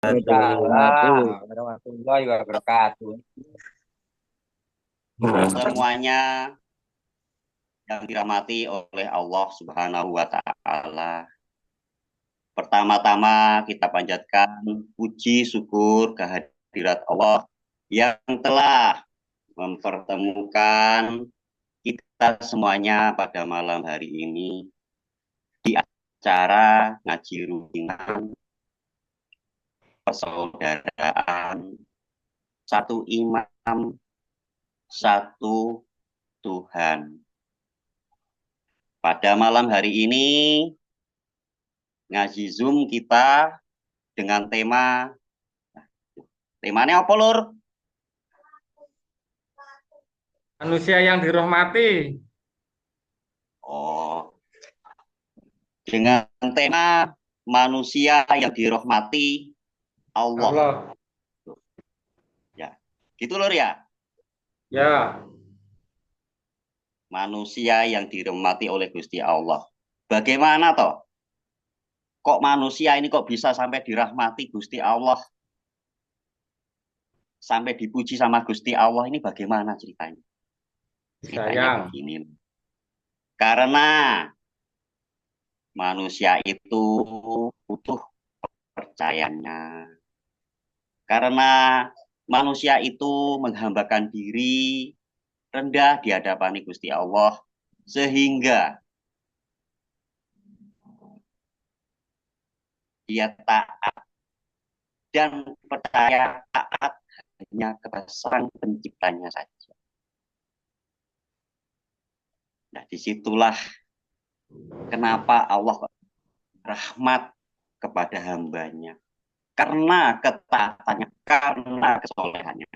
Waalaikumsalam wabarakatuh. warahmatullahi wabarakatuh. Semuanya yang dirahmati oleh Allah Subhanahu wa Ta'ala. Pertama-tama kita panjatkan puji syukur kehadirat Allah yang telah mempertemukan kita semuanya pada malam hari ini di acara ngaji rutin persaudaraan, satu imam, satu Tuhan. Pada malam hari ini ngaji Zoom kita dengan temanya apa Lur? Manusia yang dirahmati Oh, dengan tema manusia yang dirahmati Allah. Allah. Ya, gitu Lur ya. Ya, Manusia yang dirahmati oleh Gusti Allah. Bagaimana toh? Kok manusia ini kok bisa sampai dirahmati Gusti Allah? Sampai dipuji sama Gusti Allah ini bagaimana ceritanya? Ceritanya disayang. begini. Karena manusia itu butuh percayanya. Karena manusia itu menghambakan diri rendah di hadapan Gusti Allah sehingga dia taat dan percaya taat hanya kepada sang penciptanya saja. Nah, disitulah kenapa Allah rahmat kepada hambanya. Karena ketaatannya, karena kesolehannya.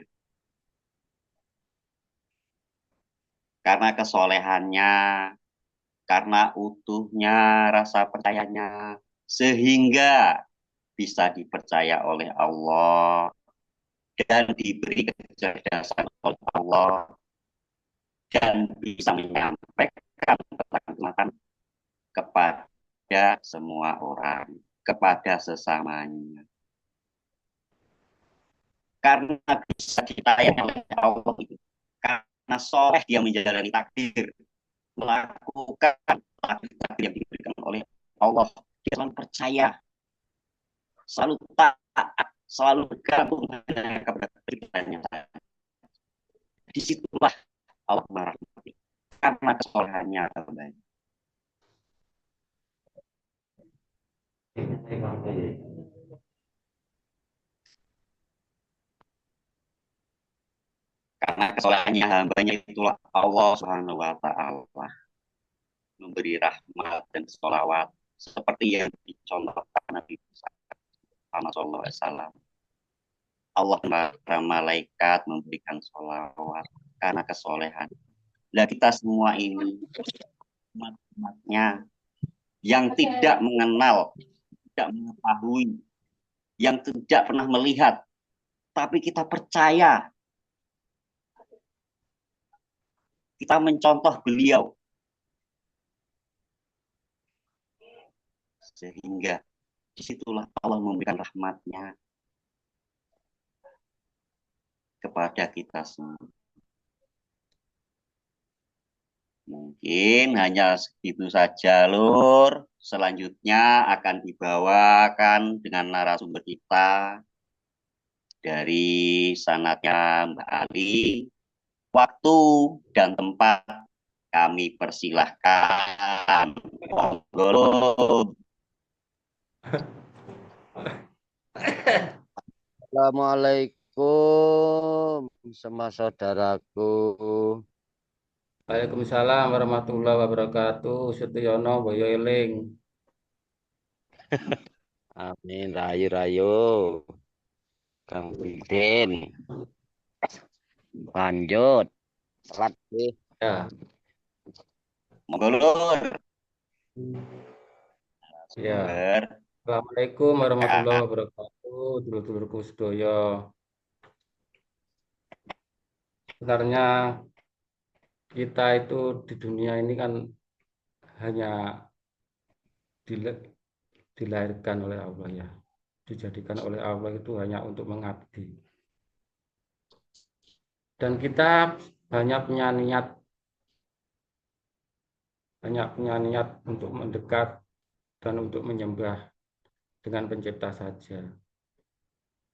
Karena kesolehannya, karena utuhnya rasa percayanya, sehingga bisa dipercaya oleh Allah dan diberi kecerdasan oleh Allah dan bisa menyampaikan pesan kepada semua orang, kepada sesamanya. Karena bisa ditayang oleh Allah itu. Karena soleh dia menjalani takdir, melakukan takdir yang diberikan oleh Allah. Dia selalu percaya, selalu taat, selalu bergabung kepada penciptanya. Disitulah Allah merahmati. Karena kesolehannya terbaik. Karena kesolehannya hambanya itulah Allah Subhanahu wa Ta'ala memberi rahmat dan sholawat seperti yang dicontohkan Nabi Muhammad SAW. Allah para malaikat memberikan sholawat karena kesolehan. Nah kita semua ini umat-umatnya yang tidak mengenal, tidak mengetahui, yang tidak pernah melihat, tapi kita percaya, kita mencontoh beliau, sehingga disitulah Allah memberikan rahmatnya kepada kita semua. Mungkin hanya segitu saja, Lur. Selanjutnya akan dibawakan dengan narasumber kita dari sanatnya Mbak Ali. Waktu dan tempat kami persilahkan. Monggo, Lur. Assalamualaikum semua saudaraku. Waalaikumsalam warahmatullahi wabarakatuh. Sutiyono Boyo Eling. Amin rayu rayu. Kang Biden. Lanjut. Salat sih. Ya, Monggo, Lur. ya. Sumber. Assalamualaikum warahmatullahi wabarakatuh. Dulur-dulurku sedoyo. Sebenarnya kita itu di dunia ini kan hanya dilahirkan oleh Allah ya. dijadikan oleh Allah itu hanya untuk mengabdi. Dan kita banyak punya niat untuk mendekat dan untuk menyembah dengan pencipta saja.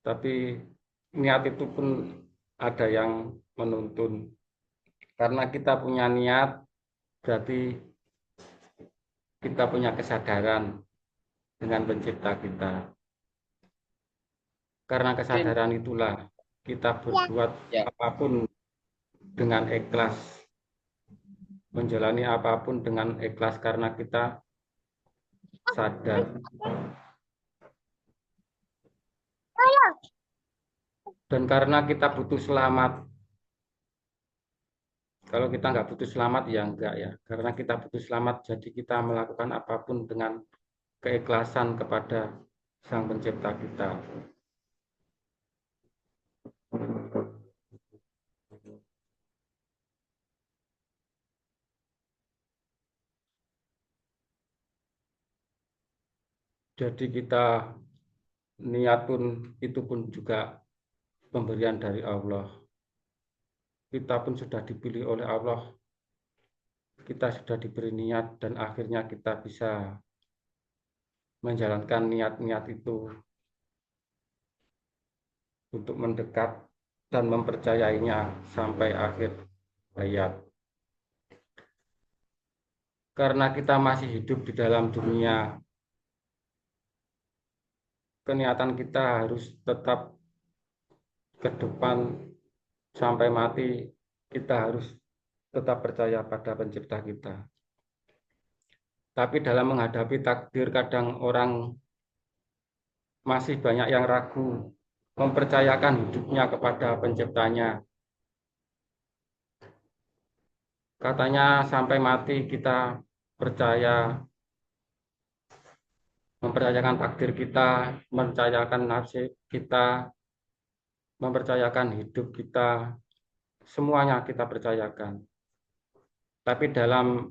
Tapi niat itu pun ada yang menuntun. Karena kita punya niat, berarti kita punya kesadaran dengan pencipta kita. Karena kesadaran itulah kita berbuat Ya. apapun dengan ikhlas. Menjalani apapun dengan ikhlas karena kita sadar. Dan karena kita butuh selamat. Kalau kita nggak butuh selamat, ya enggak ya. Karena kita butuh selamat, jadi kita melakukan apapun dengan keikhlasan kepada Sang Pencipta kita. Jadi kita niat pun itu pun juga pemberian dari Allah. Kita pun sudah dipilih oleh Allah. Kita sudah diberi niat dan akhirnya kita bisa menjalankan niat-niat itu untuk mendekat dan mempercayainya sampai akhir hayat. Karena kita masih hidup di dalam dunia, keniatan kita harus tetap ke depan sampai mati. Kita harus tetap percaya pada pencipta kita. Tapi dalam menghadapi takdir, kadang orang masih banyak yang ragu mempercayakan hidupnya kepada penciptanya. Katanya sampai mati kita percaya, mempercayakan takdir kita, mempercayakan nasib kita, mempercayakan hidup kita, semuanya kita percayakan. Tapi dalam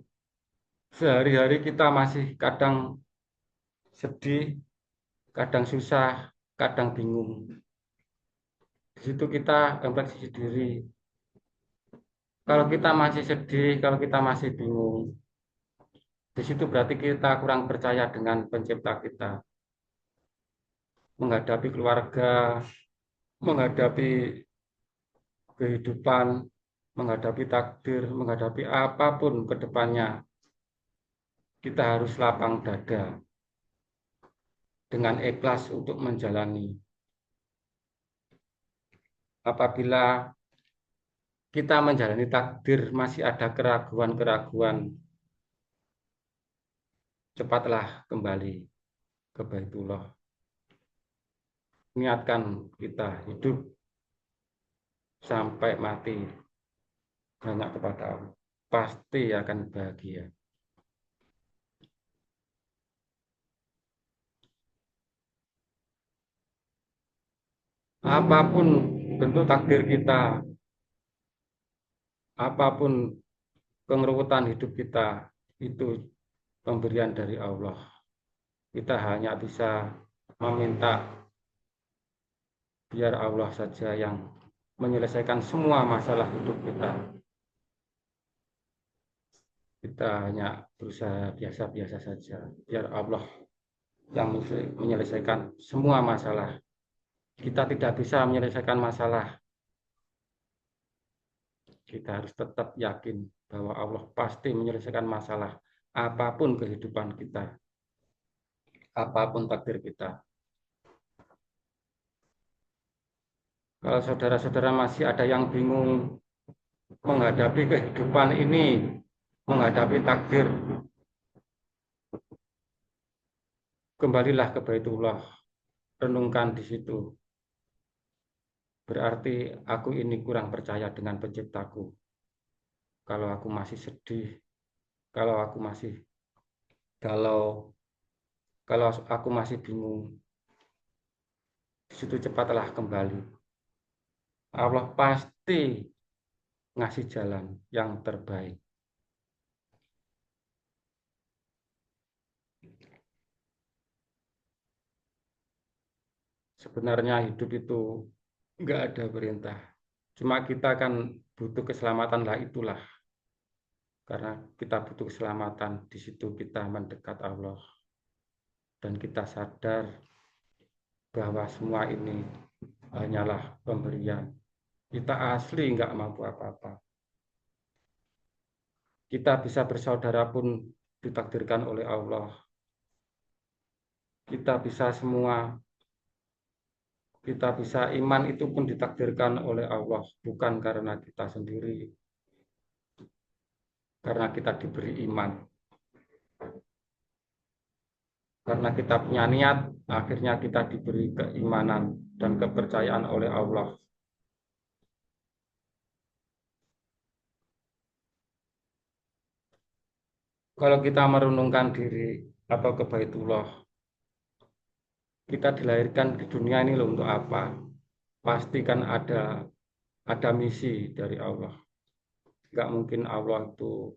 sehari-hari kita masih kadang sedih, kadang susah, kadang bingung. Di situ kita refleksi diri. Kalau kita masih sedih, kalau kita masih bingung, di situ berarti kita kurang percaya dengan pencipta kita. Menghadapi keluarga, menghadapi kehidupan, menghadapi takdir, menghadapi apapun ke depannya, kita harus lapang dada dengan ikhlas untuk menjalani. Apabila kita menjalani takdir masih ada keraguan-keraguan, cepatlah kembali ke Baitullah. Niatkan kita hidup sampai mati hanya kepada Allah. Pasti akan bahagia. Apapun bentuk takdir kita, apapun kengerutan hidup kita, itu pemberian dari Allah. Kita hanya bisa meminta biar Allah saja yang menyelesaikan semua masalah hidup kita. Kita hanya berusaha biasa-biasa saja, biar Allah yang menyelesaikan semua masalah. Kita tidak bisa menyelesaikan masalah. Kita harus tetap yakin bahwa Allah pasti menyelesaikan masalah apapun kehidupan kita, apapun takdir kita. Kalau saudara-saudara masih ada yang bingung menghadapi kehidupan ini, menghadapi takdir, kembalilah ke Baitullah, renungkan di situ. Berarti aku ini kurang percaya dengan penciptaku. Kalau aku masih sedih, kalau aku masih galau, kalau aku masih bingung, di situ cepatlah kembali. Allah pasti ngasih jalan yang terbaik. Sebenarnya hidup itu nggak ada perintah. Cuma kita kan butuh keselamatan lah itulah. Karena kita butuh keselamatan, di situ kita mendekat Allah. Dan kita sadar bahwa semua ini hanyalah pemberian. Kita asli nggak mampu apa-apa. Kita bisa bersaudara pun ditakdirkan oleh Allah. Kita bisa semua, kita bisa iman itu pun ditakdirkan oleh Allah, bukan karena kita sendiri, karena kita diberi iman. Karena kita punya niat, akhirnya kita diberi keimanan dan kepercayaan oleh Allah. Kalau kita merenungkan diri atau ke Baitullah, kita dilahirkan di dunia ini loh untuk apa? Pasti kan ada misi dari Allah. Nggak mungkin Allah itu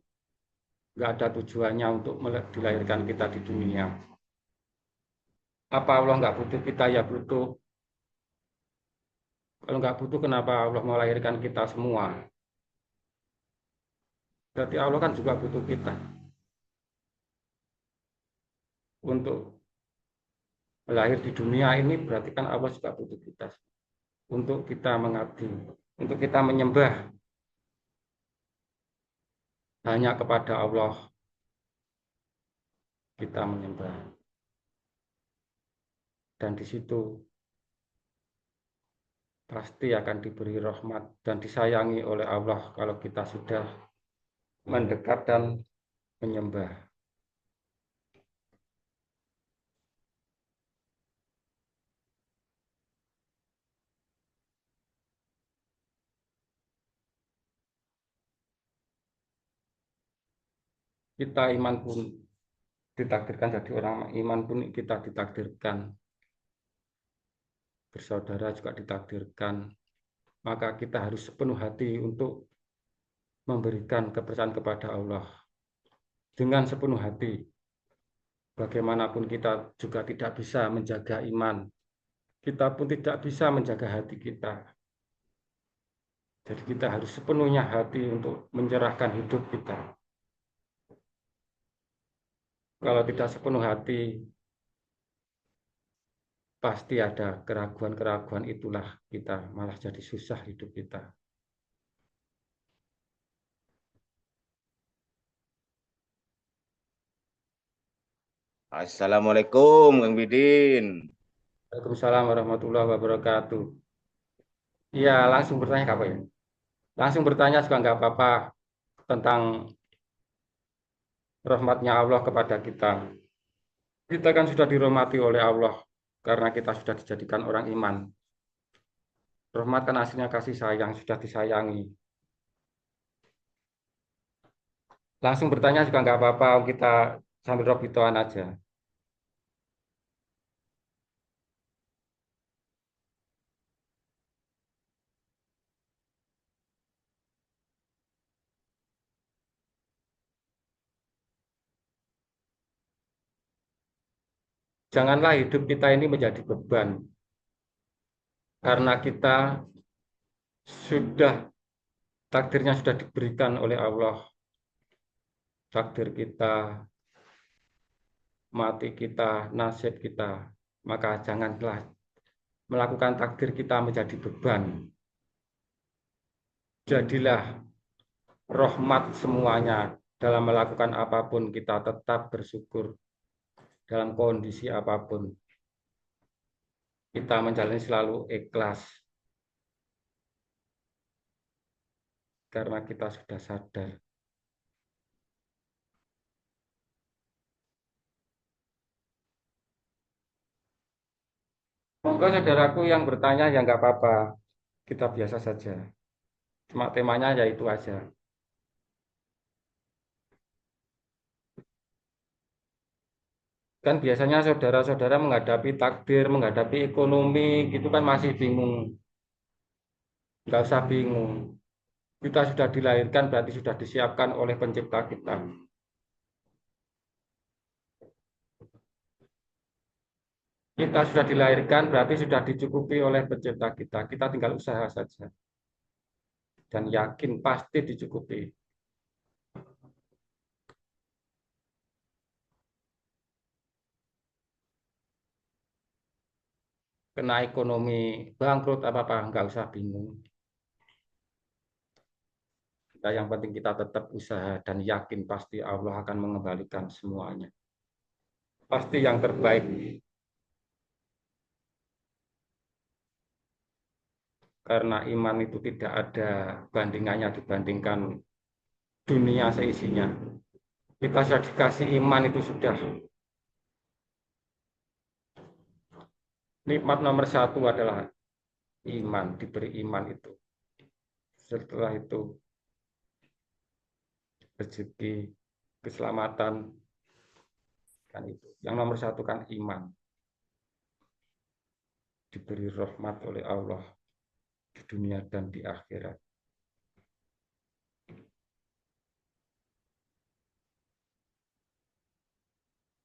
nggak ada tujuannya untuk dilahirkan kita di dunia. Apa Allah nggak butuh kita? Ya butuh. Kalau nggak butuh, kenapa Allah melahirkan kita semua? Berarti Allah kan juga butuh kita untuk lahir di dunia ini. Berarti kan Allah juga butuh kita untuk kita mengabdi, untuk kita menyembah hanya kepada Allah. Kita menyembah, dan di situ pasti akan diberi rahmat dan disayangi oleh Allah kalau kita sudah mendekat dan menyembah. Kita iman pun ditakdirkan jadi orang iman, pun kita ditakdirkan bersaudara, juga ditakdirkan. Maka kita harus sepenuh hati untuk memberikan kepercayaan kepada Allah dengan sepenuh hati. Bagaimanapun kita juga tidak bisa menjaga iman, kita pun tidak bisa menjaga hati kita. Jadi kita harus sepenuhnya hati untuk menyerahkan hidup kita. Kalau tidak sepenuh hati, pasti ada keraguan-keraguan, itulah kita malah jadi susah hidup kita. Assalamualaikum, Kang Bidin. Waalaikumsalam warahmatullahi wabarakatuh. Iya, langsung bertanya apa ya? Langsung bertanya juga nggak apa-apa tentang rahmatnya Allah kepada kita. Kita kan sudah dirahmati oleh Allah karena kita sudah dijadikan orang iman. Rahmat kan aslinya kasih sayang, sudah disayangi. Langsung bertanya juga nggak apa-apa, kita sambil robitoan aja. Janganlah hidup kita ini menjadi beban, karena kita sudah, takdirnya sudah diberikan oleh Allah. Takdir kita, mati kita, nasib kita. Maka janganlah melakukan takdir kita menjadi beban. Jadilah rahmat semuanya. Dalam melakukan apapun kita tetap bersyukur. Dalam kondisi apapun kita menjalani selalu ikhlas, karena kita sudah sadar. Monggo saudaraku yang bertanya ya nggak apa-apa, kita biasa saja. Cuma temanya ya itu aja. Kan biasanya saudara-saudara menghadapi takdir, menghadapi ekonomi, gitu kan masih bingung. Nggak usah bingung. Kita sudah dilahirkan berarti sudah disiapkan oleh pencipta kita. Kita sudah dilahirkan, berarti sudah dicukupi oleh pencipta kita. Kita tinggal usaha saja. Dan yakin pasti dicukupi. Kena ekonomi bangkrut apa-apa, nggak usah bingung. Yang penting kita tetap usaha dan yakin pasti Allah akan mengembalikan semuanya. Pasti yang terbaik. Karena iman itu tidak ada bandingannya dibandingkan dunia seisinya. Kita sudah dikasih iman itu sudah. Nikmat nomor satu adalah iman, diberi iman itu. Setelah itu rezeki, keselamatan, kan itu. Yang nomor satu kan iman. Diberi rahmat oleh Allah di dunia dan di akhirat.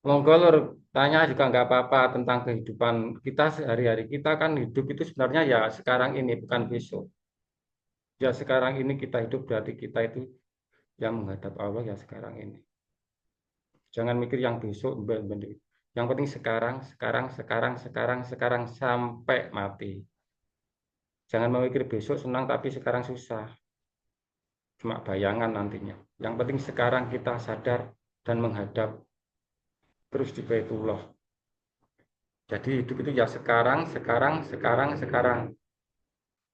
Monggo lur, tanya juga nggak apa-apa tentang kehidupan kita sehari-hari. Kita kan hidup itu sebenarnya ya sekarang ini, bukan besok. Ya sekarang ini kita hidup berarti kita itu yang menghadap Allah ya sekarang ini. Jangan mikir yang besok, yang penting sekarang, sekarang sampai mati. Jangan memikir besok senang tapi sekarang susah. Cuma bayangan nantinya. Yang penting sekarang kita sadar dan menghadap terus di Baitullah. Jadi hidup itu ya sekarang.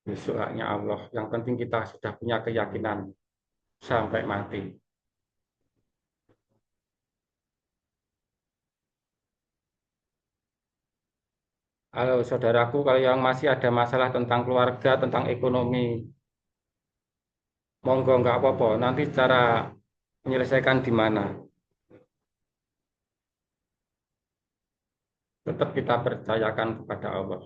Besok haknya Allah. Yang penting kita sudah punya keyakinan sampai mati. Halo saudaraku, kalau yang masih ada masalah tentang keluarga, tentang ekonomi, monggo nggak apa-apa. Nanti cara menyelesaikan di mana. Tetap kita percayakan kepada Allah.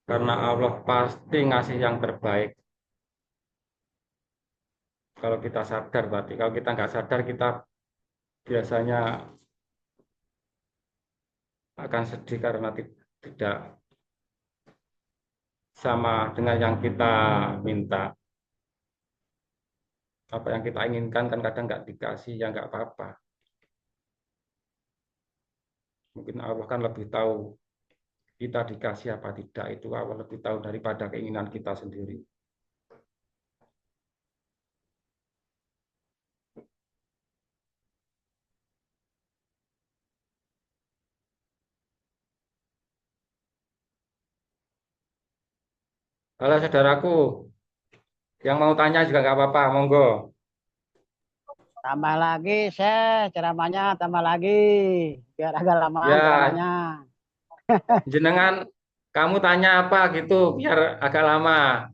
Karena Allah pasti ngasih yang terbaik. Kalau kita sadar berarti. Kalau kita nggak sadar, kita biasanya akan sedih karena tidak sama dengan yang kita minta. Apa yang kita inginkan kan kadang nggak dikasih, ya nggak apa-apa. Mungkin Allah kan lebih tahu kita dikasih apa tidak, itu Allah lebih tahu daripada keinginan kita sendiri. Halo saudaraku, yang mau tanya juga nggak apa-apa, monggo. Tambah lagi, ceramahnya tambah lagi. Biar agak lama Ya, ceramahnya. jenengan, kamu tanya apa gitu, biar agak lama.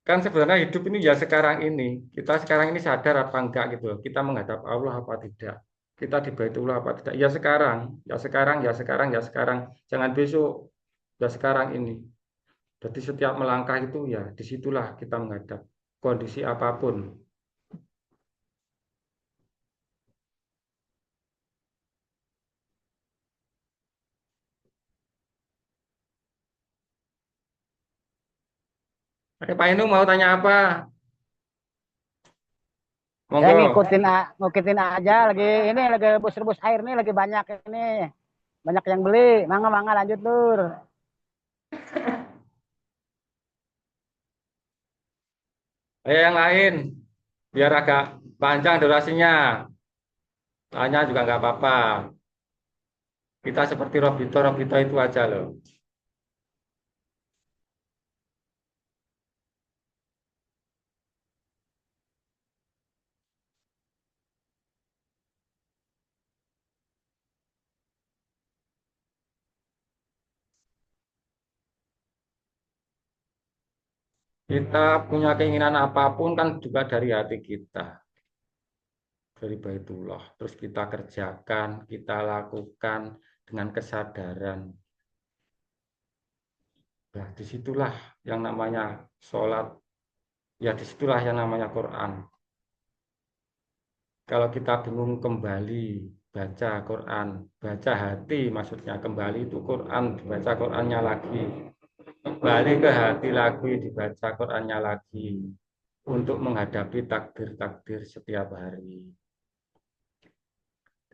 Kan sebenarnya hidup ini ya sekarang ini. Kita sekarang ini sadar apa enggak gitu loh. Kita menghadap Allah apa tidak. Kita di Baitullah apa tidak. Ya sekarang, ya sekarang, ya sekarang, ya sekarang. Jangan besok, ya sekarang ini. Jadi setiap melangkah itu ya disitulah kita menghadap kondisi apapun. Oke, Pak Inu mau tanya apa? Ya Monggo. ngikutin aja lagi ini lagi rebus-rebus air nih lagi banyak ini. Banyak yang beli. Mangga lanjut, Lur. Ayo yang lain, biar agak panjang durasinya. Tanya juga nggak apa-apa. Kita seperti Robito itu aja loh. Kita punya keinginan apapun kan juga dari hati kita, dari Baitullah. Terus kita kerjakan, kita lakukan dengan kesadaran. Nah, disitulah yang namanya sholat Ya disitulah yang namanya Quran. Kalau kita bingung kembali baca Quran, baca hati maksudnya kembali itu Quran, dibaca Qurannya lagi. Kembali ke hati lagi, dibaca Qurannya lagi. Untuk menghadapi takdir-takdir setiap hari.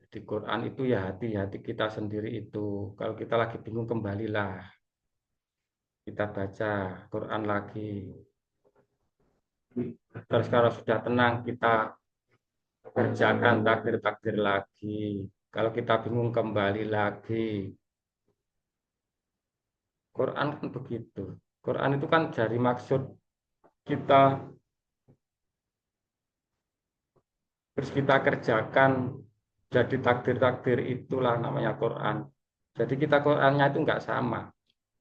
Di Quran itu ya hati-hati kita sendiri itu. Kalau kita lagi bingung kembalilah. Kita baca Quran lagi. Terus kalau sudah tenang kita kerjakan takdir-takdir lagi. Kalau kita bingung kembali lagi. Quran kan begitu. Quran itu kan dari maksud kita terus kita kerjakan jadi takdir-takdir itulah namanya Quran. Jadi kita Qurannya itu nggak sama.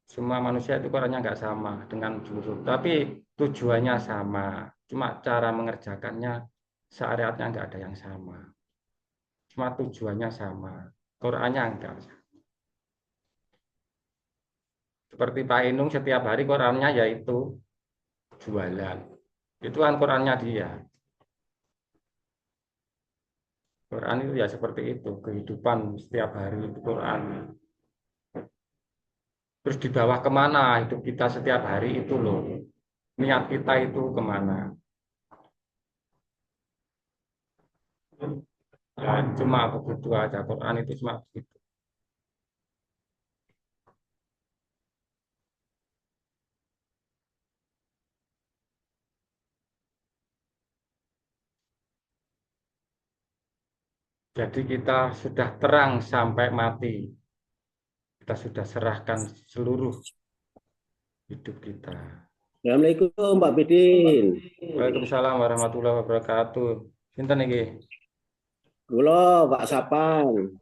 Semua manusia itu Qurannya nggak sama dengan juru. Tapi tujuannya sama. Cuma cara mengerjakannya syariatnya nggak ada yang sama. Cuma tujuannya sama. Qurannya enggak. Seperti Pak Inung setiap hari Qurannya yaitu jualan. Itu kan Qurannya dia. Quran itu ya seperti itu. Kehidupan setiap hari itu Quran. Terus di bawah kemana hidup kita setiap hari itu loh. Niat kita itu kemana. Ya, cuma begitu aja. Quran itu cuma begitu. Jadi kita sudah terang sampai mati. Kita sudah serahkan seluruh hidup kita. Assalamualaikum Pak Bidin. Waalaikumsalam warahmatullahi wabarakatuh. Sinten iki? Kula Pak Sapan.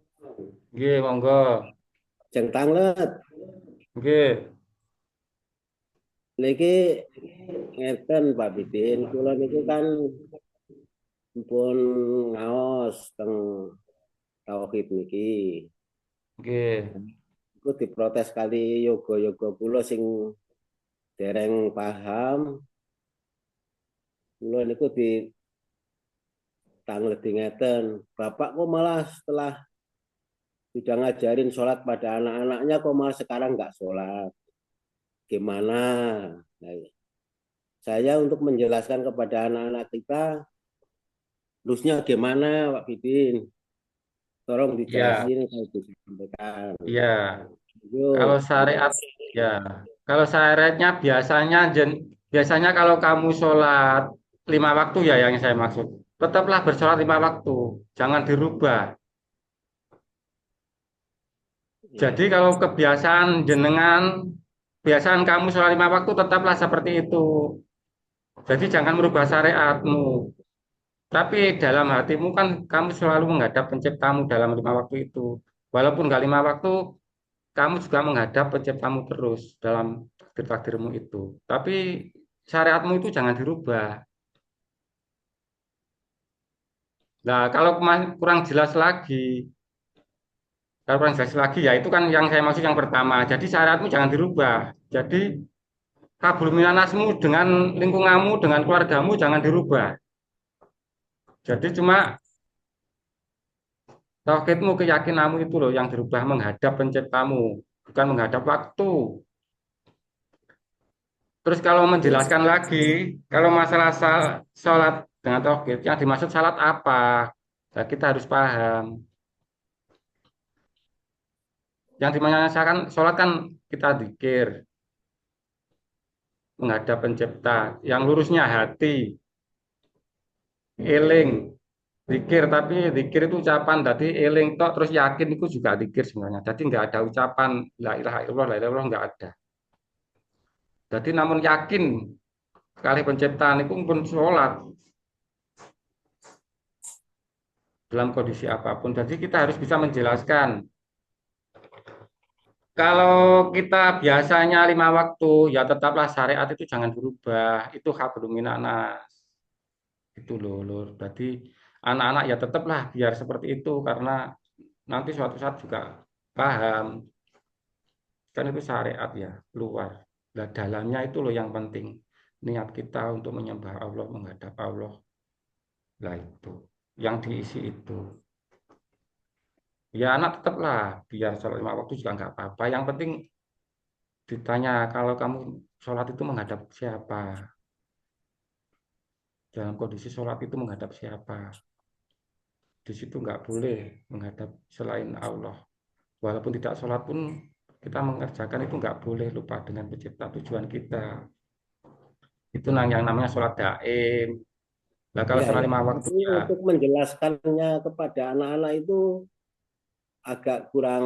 Nggih, monggo. Jeng tanglet. Nggih. Niki ngeten Pak Bidin. Kula niki kan pun ngaos teng tauhid niki. Nggih. Iku diprotes kali yoga-yoga kula sing dereng paham. Kula niku di tanglet ngeten. Bapak kok malah setelah sudah ngajarin sholat pada anak-anaknya kok malah sekarang nggak sholat. Gimana? Nah, saya untuk menjelaskan kepada anak-anak kita, harusnya gimana Pak Bidin? Tolong dijelasin, saya disampaikan. Iya. Yuk. Kalau syariat ya, kalau syariatnya biasanya kalau kamu sholat 5 waktu ya yang saya maksud, tetaplah bersolat 5 waktu, jangan dirubah. Jadi kalau kebiasaan jenengan, kebiasaan kamu sholat 5 waktu tetaplah seperti itu. Jadi jangan merubah syariatmu. Tapi dalam hatimu kan kamu selalu menghadap penciptamu dalam 5 waktu itu. Walaupun nggak 5 waktu, kamu juga menghadap penciptamu terus dalam takdir-takdirmu itu. Tapi syariatmu itu jangan dirubah. Nah, kalau kurang jelas lagi, ya itu kan yang saya maksud yang pertama. Jadi syariatmu jangan dirubah. Jadi kabul minanasmu dengan lingkunganmu, dengan keluargamu jangan dirubah. Jadi cuma tauhidmu, keyakinanmu itu loh yang dirubah menghadap penciptamu, bukan menghadap waktu. Terus kalau menjelaskan lagi, kalau masalah sholat dengan tauhid, yang dimaksud salat apa? Nah, kita harus paham. Yang dimaksudkan sholat kan kita zikir, menghadap pencipta. Yang lurusnya hati, eling, zikir. Tapi zikir itu ucapan, tadi eling tok terus yakin itu juga zikir sebenarnya. Jadi nggak ada ucapan la ilaha illallah, la ilaha illallah nggak ada. Jadi namun yakin sekali penciptaan itu pun sholat dalam kondisi apapun. Jadi kita harus bisa menjelaskan. Kalau kita biasanya 5 waktu, ya tetaplah syariat itu jangan berubah. Itu hablum minanas. Itu loh. Berarti anak-anak ya tetaplah biar seperti itu karena nanti suatu saat juga paham. Kan itu syariat ya, luar. Nah, dalamnya itu loh yang penting. niat kita untuk menyembah Allah, menghadap Allah. Lah itu, yang diisi itu. Ya anak tetaplah, biar sholat 5 waktu juga nggak apa-apa. Yang penting ditanya, kalau kamu sholat itu menghadap siapa? Dalam kondisi sholat itu menghadap siapa? Di situ nggak boleh menghadap selain Allah. Walaupun tidak sholat pun kita mengerjakan itu nggak boleh lupa dengan pencipta tujuan kita. Itu yang namanya sholat daim. Nah kalau Ya, sholat ya. 5 waktu Tapi ya, untuk menjelaskannya kepada anak-anak itu agak kurang,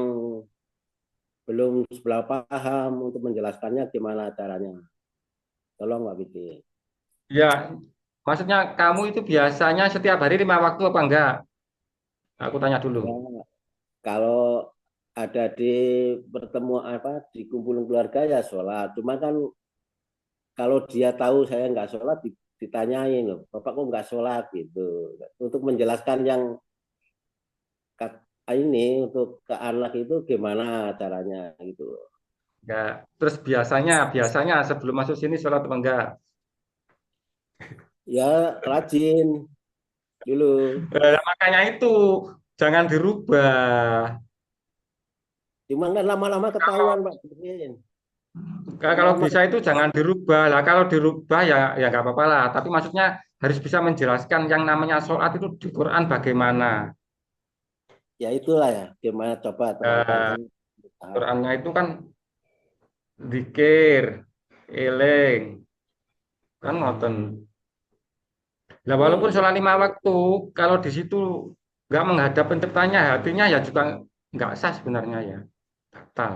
belum sebelah paham untuk menjelaskannya gimana caranya. Tolong Pak Bidin. ya maksudnya kamu itu biasanya setiap hari 5 waktu apa enggak? Aku tanya dulu. Ya, kalau ada di pertemuan apa di kumpulan keluarga ya sholat. Cuma kan kalau dia tahu saya nggak sholat ditanyain loh, Bapak kok nggak sholat gitu. Untuk menjelaskan yang ini untuk ke anak itu gimana caranya gitu. Ya, terus biasanya sebelum masuk sini sholat apa enggak? Ya rajin dulu. Makanya itu jangan dirubah. Cuma kan lama-lama ketahuan Pak Bidin. Kalau Lama-lama bisa itu jangan dirubah lah. Kalau dirubah ya nggak apa-apa lah. Tapi maksudnya harus bisa menjelaskan yang namanya sholat itu di Quran bagaimana. ya itulah ya gimana coba terangkan Eh, kan. Qurannya itu kan zikir, eling, kan ngoten. Nah, Betul, walaupun sholat 5 waktu, kalau di situ nggak menghadap penciptanya, hatinya ya juga nggak sah sebenarnya ya, batal.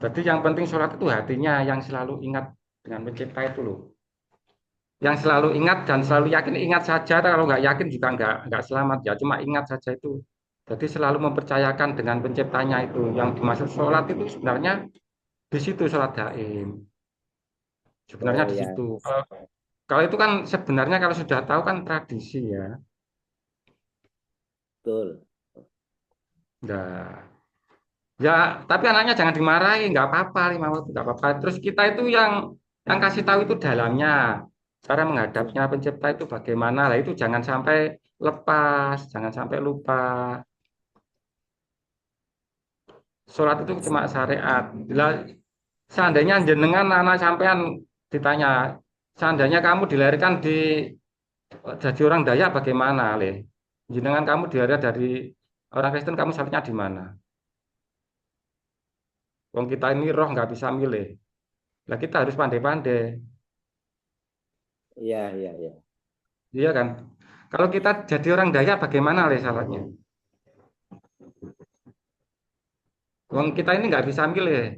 Jadi yang penting sholat itu hatinya yang selalu ingat dengan pencipta itu loh. Yang selalu ingat dan selalu yakin, ingat saja. Kalau nggak yakin juga nggak selamat ya. Cuma ingat saja itu. Jadi selalu mempercayakan dengan penciptanya itu. Yang dimaksud sholat itu sebenarnya di situ sholat daim. Sebenarnya oh di ya situ. Kalau itu kan sebenarnya kalau sudah tahu kan tradisi ya. betul. Nah, ya, tapi anaknya jangan dimarahi, nggak apa-apa 5 waktu, nggak apa-apa. Terus kita itu yang kasih tahu itu dalamnya, cara menghadapnya pencipta itu bagaimana. Lah itu jangan sampai lepas, jangan sampai lupa. Sholat itu cuma syariat. Bila seandainya jenengan anak sampean ditanya, seandainya kamu dilahirkan jadi orang Dayak bagaimana, Le? Jenengan kamu dilahirkan dari orang Kristen, kamu salatnya di mana? Wong kita ini roh nggak bisa milih. Lah kita harus pandai-pandai. Iya, iya, iya. Iya kan? Kalau kita jadi orang Dayak bagaimana le salatnya? Wong kita ini nggak bisa milih.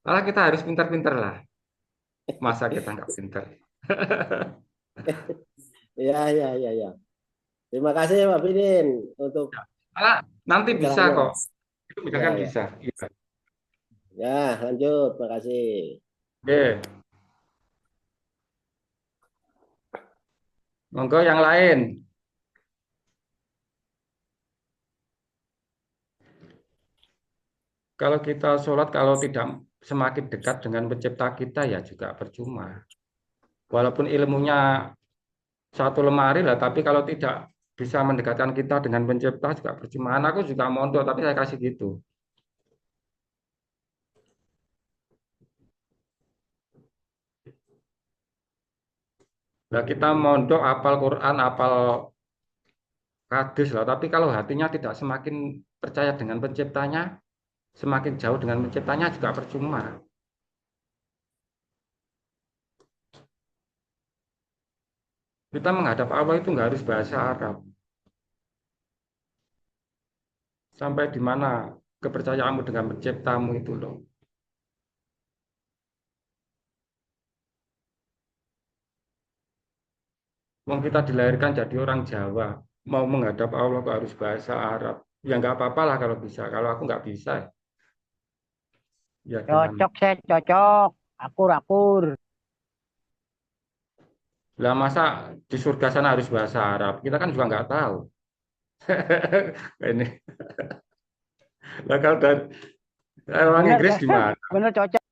Malah kita harus pintar-pintar lah. Masa kita nggak pintar? Iya, iya, iya, iya. Terima kasih Pak Bidin untuk Malah nanti bisa pencerahannya. kok. Itu bisa Ya, kan ya. bisa. Iya. Ya, lanjut. Terima kasih. Oke, monggo yang lain. Kalau kita sholat, kalau tidak semakin dekat dengan pencipta kita ya juga percuma. Walaupun ilmunya satu lemari lah, tapi kalau tidak bisa mendekatkan kita dengan pencipta juga percuma. Anakku juga mondok, tapi saya kasih gitu. Nah, kita mondok, apal Quran, apal hadis lah, tapi kalau hatinya tidak semakin percaya dengan penciptanya, semakin jauh dengan penciptanya juga percuma. Kita menghadap Allah itu nggak harus bahasa Arab. Sampai di mana kepercayaanmu dengan penciptamu itu loh. Wong kita dilahirkan jadi orang Jawa, mau menghadap Allah kok harus bahasa Arab. Ya nggak apa-apa lah kalau bisa. Kalau aku nggak bisa, ya gimana? Cocok saya cocok. Akur-akur. Lah masa di surga sana harus bahasa Arab? Kita kan juga nggak tahu. Ini. Lah kalau dari orang Bener, Inggris Kak. gimana? Bener cocok.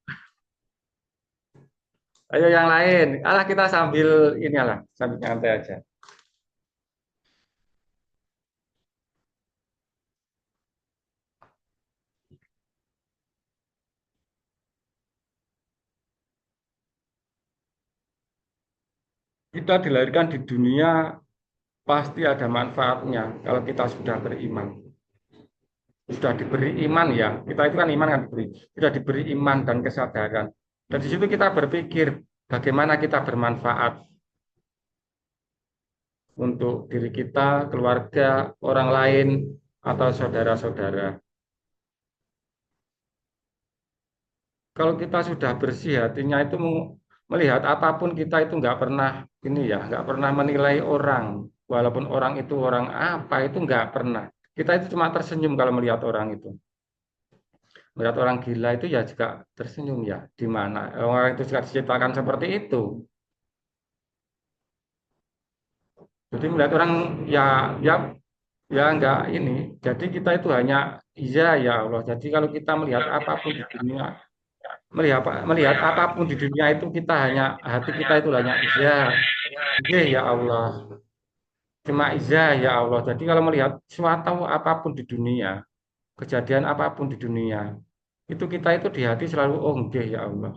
Ayo yang lain. Alah kita sambil ini lah, sambil nyantai aja. Kita dilahirkan di dunia pasti ada manfaatnya kalau kita sudah beriman. Sudah diberi iman ya, kita itu kan iman kan diberi. Sudah diberi iman dan kesadaran. Dan di situ kita berpikir bagaimana kita bermanfaat untuk diri kita, keluarga, orang lain, atau saudara-saudara. Kalau kita sudah bersih hatinya itu melihat apapun kita itu nggak pernah ini ya, nggak pernah menilai orang, walaupun orang itu orang apa itu nggak pernah. Kita itu cuma tersenyum kalau melihat orang itu. Melihat orang gila itu ya juga tersenyum ya. Di mana orang itu juga diciptakan seperti itu. Jadi melihat orang ya nggak ini. Jadi kita itu hanya iya ya Allah. Jadi kalau kita melihat apapun di dunia, melihat apapun di dunia itu kita hanya hati kita itu hanya iya, iya ya Allah. Cuma iya ya Allah. Jadi kalau melihat suatu apapun di dunia, kejadian apapun di dunia, itu kita itu di hati selalu oh enggak ya Allah.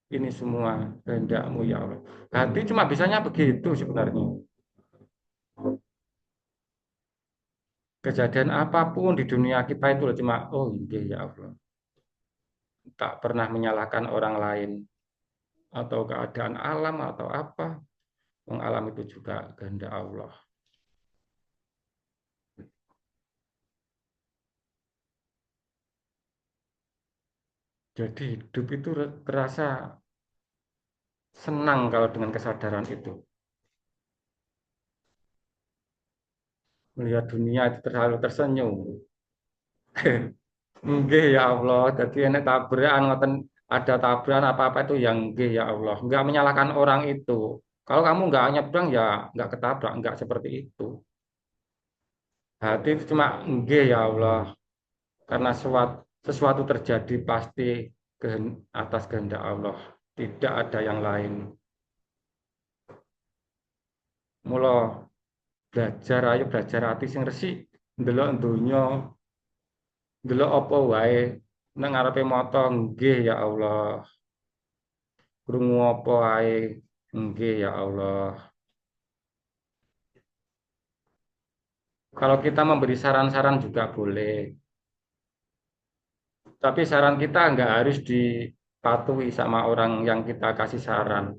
Ini semua kehendak-Mu ya Allah. Hati cuma bisanya begitu sebenarnya. Kejadian apapun di dunia kita itu cuma oh enggak ya Allah. Tak pernah menyalahkan orang lain atau keadaan alam atau apa. Wong alam itu juga kehendak Allah. Jadi hidup itu terasa senang kalau dengan kesadaran itu. Melihat dunia itu terlalu tersenyum. Nggih ya Allah, jadi enek tabrakan ngoten ada tabrakan apa-apa itu yang nggih ya Allah. Enggak menyalahkan orang itu. Kalau kamu enggak nyebrang ya enggak ketabrak, enggak seperti itu. Hati itu cuma nggih ya Allah, karena sesuatu terjadi pasti atas kehendak Allah. Tidak ada yang lain. Mula belajar ayo belajar hati sing resik, ndelok donya, ndelok apa wae nang ngarepe mata nggih ya Allah. Krungu apa ae nggih ya Allah. Kalau kita memberi saran-saran juga boleh. Tapi saran kita nggak harus dipatuhi sama orang yang kita kasih saran.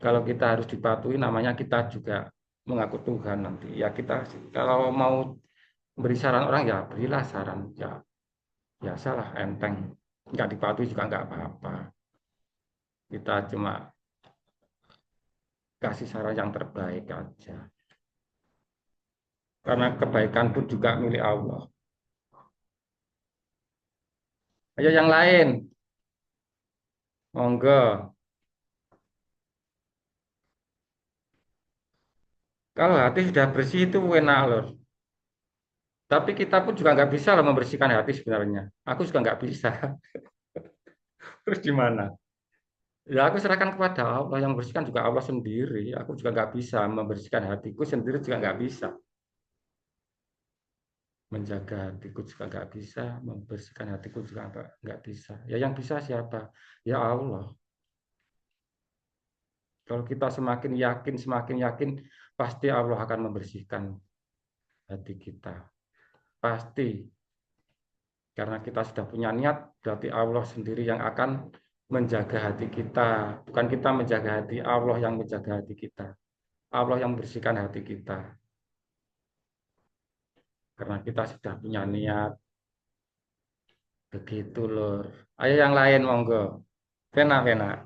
Kalau kita harus dipatuhi namanya kita juga mengaku Tuhan nanti. Ya kita kalau mau beri saran orang ya berilah saran. Ya biasalah enteng. Nggak dipatuhi juga nggak apa-apa. Kita cuma kasih saran yang terbaik aja. Karena kebaikan pun juga milik Allah. Ayo yang lain. Monggo. Kalau hati sudah bersih itu enak loh. Tapi kita pun juga nggak bisa loh membersihkan hati sebenarnya. Aku juga nggak bisa. Terus gimana? Ya aku serahkan kepada Allah yang membersihkan juga Allah sendiri. Aku juga nggak bisa membersihkan hatiku sendiri juga nggak bisa. Menjaga hatiku juga nggak bisa. Membersihkan hatiku juga nggak bisa. Ya yang bisa siapa? Ya Allah. Kalau kita semakin yakin, pasti Allah akan membersihkan hati kita. Pasti. Karena kita sudah punya niat, berarti Allah sendiri yang akan menjaga hati kita. Bukan kita menjaga hati, Allah yang menjaga hati kita. Allah yang membersihkan hati kita. Karena kita sudah punya niat. Begitu lur. Ayo yang lain monggo. Pena, pena.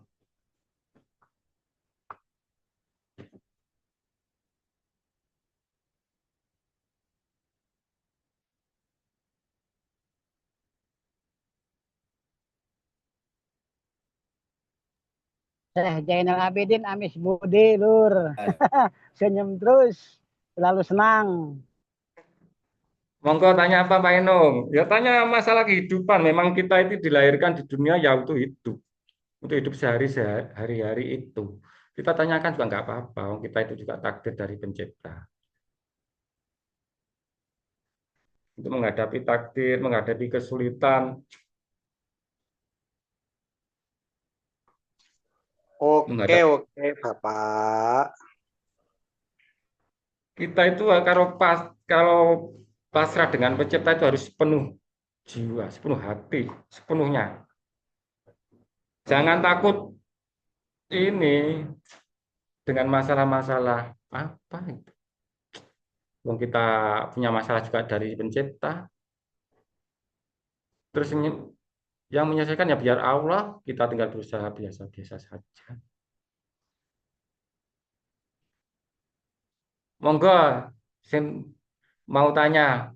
Syekh Zainal Abidin Amis Budi, Lur. Senyum terus, selalu senang. Monggo tanya apa Pak Enung? Ya tanya masalah kehidupan. Memang kita itu dilahirkan di dunia ya untuk hidup. Untuk hidup sehari-hari itu. Kita tanyakan juga nggak apa-apa. Kita itu juga takdir dari pencipta. Untuk menghadapi takdir, menghadapi kesulitan. Oke, Menghadapi oke, Bapak. kita itu kalau pasrah dengan pencipta itu harus sepenuh jiwa, sepenuh hati, sepenuhnya. Jangan takut ini dengan masalah-masalah apa itu. Wong kita punya masalah juga dari pencipta. Terus yang menyelesaikan ya biar Allah, kita tinggal berusaha biasa-biasa saja. Monggo, Sin mau tanya.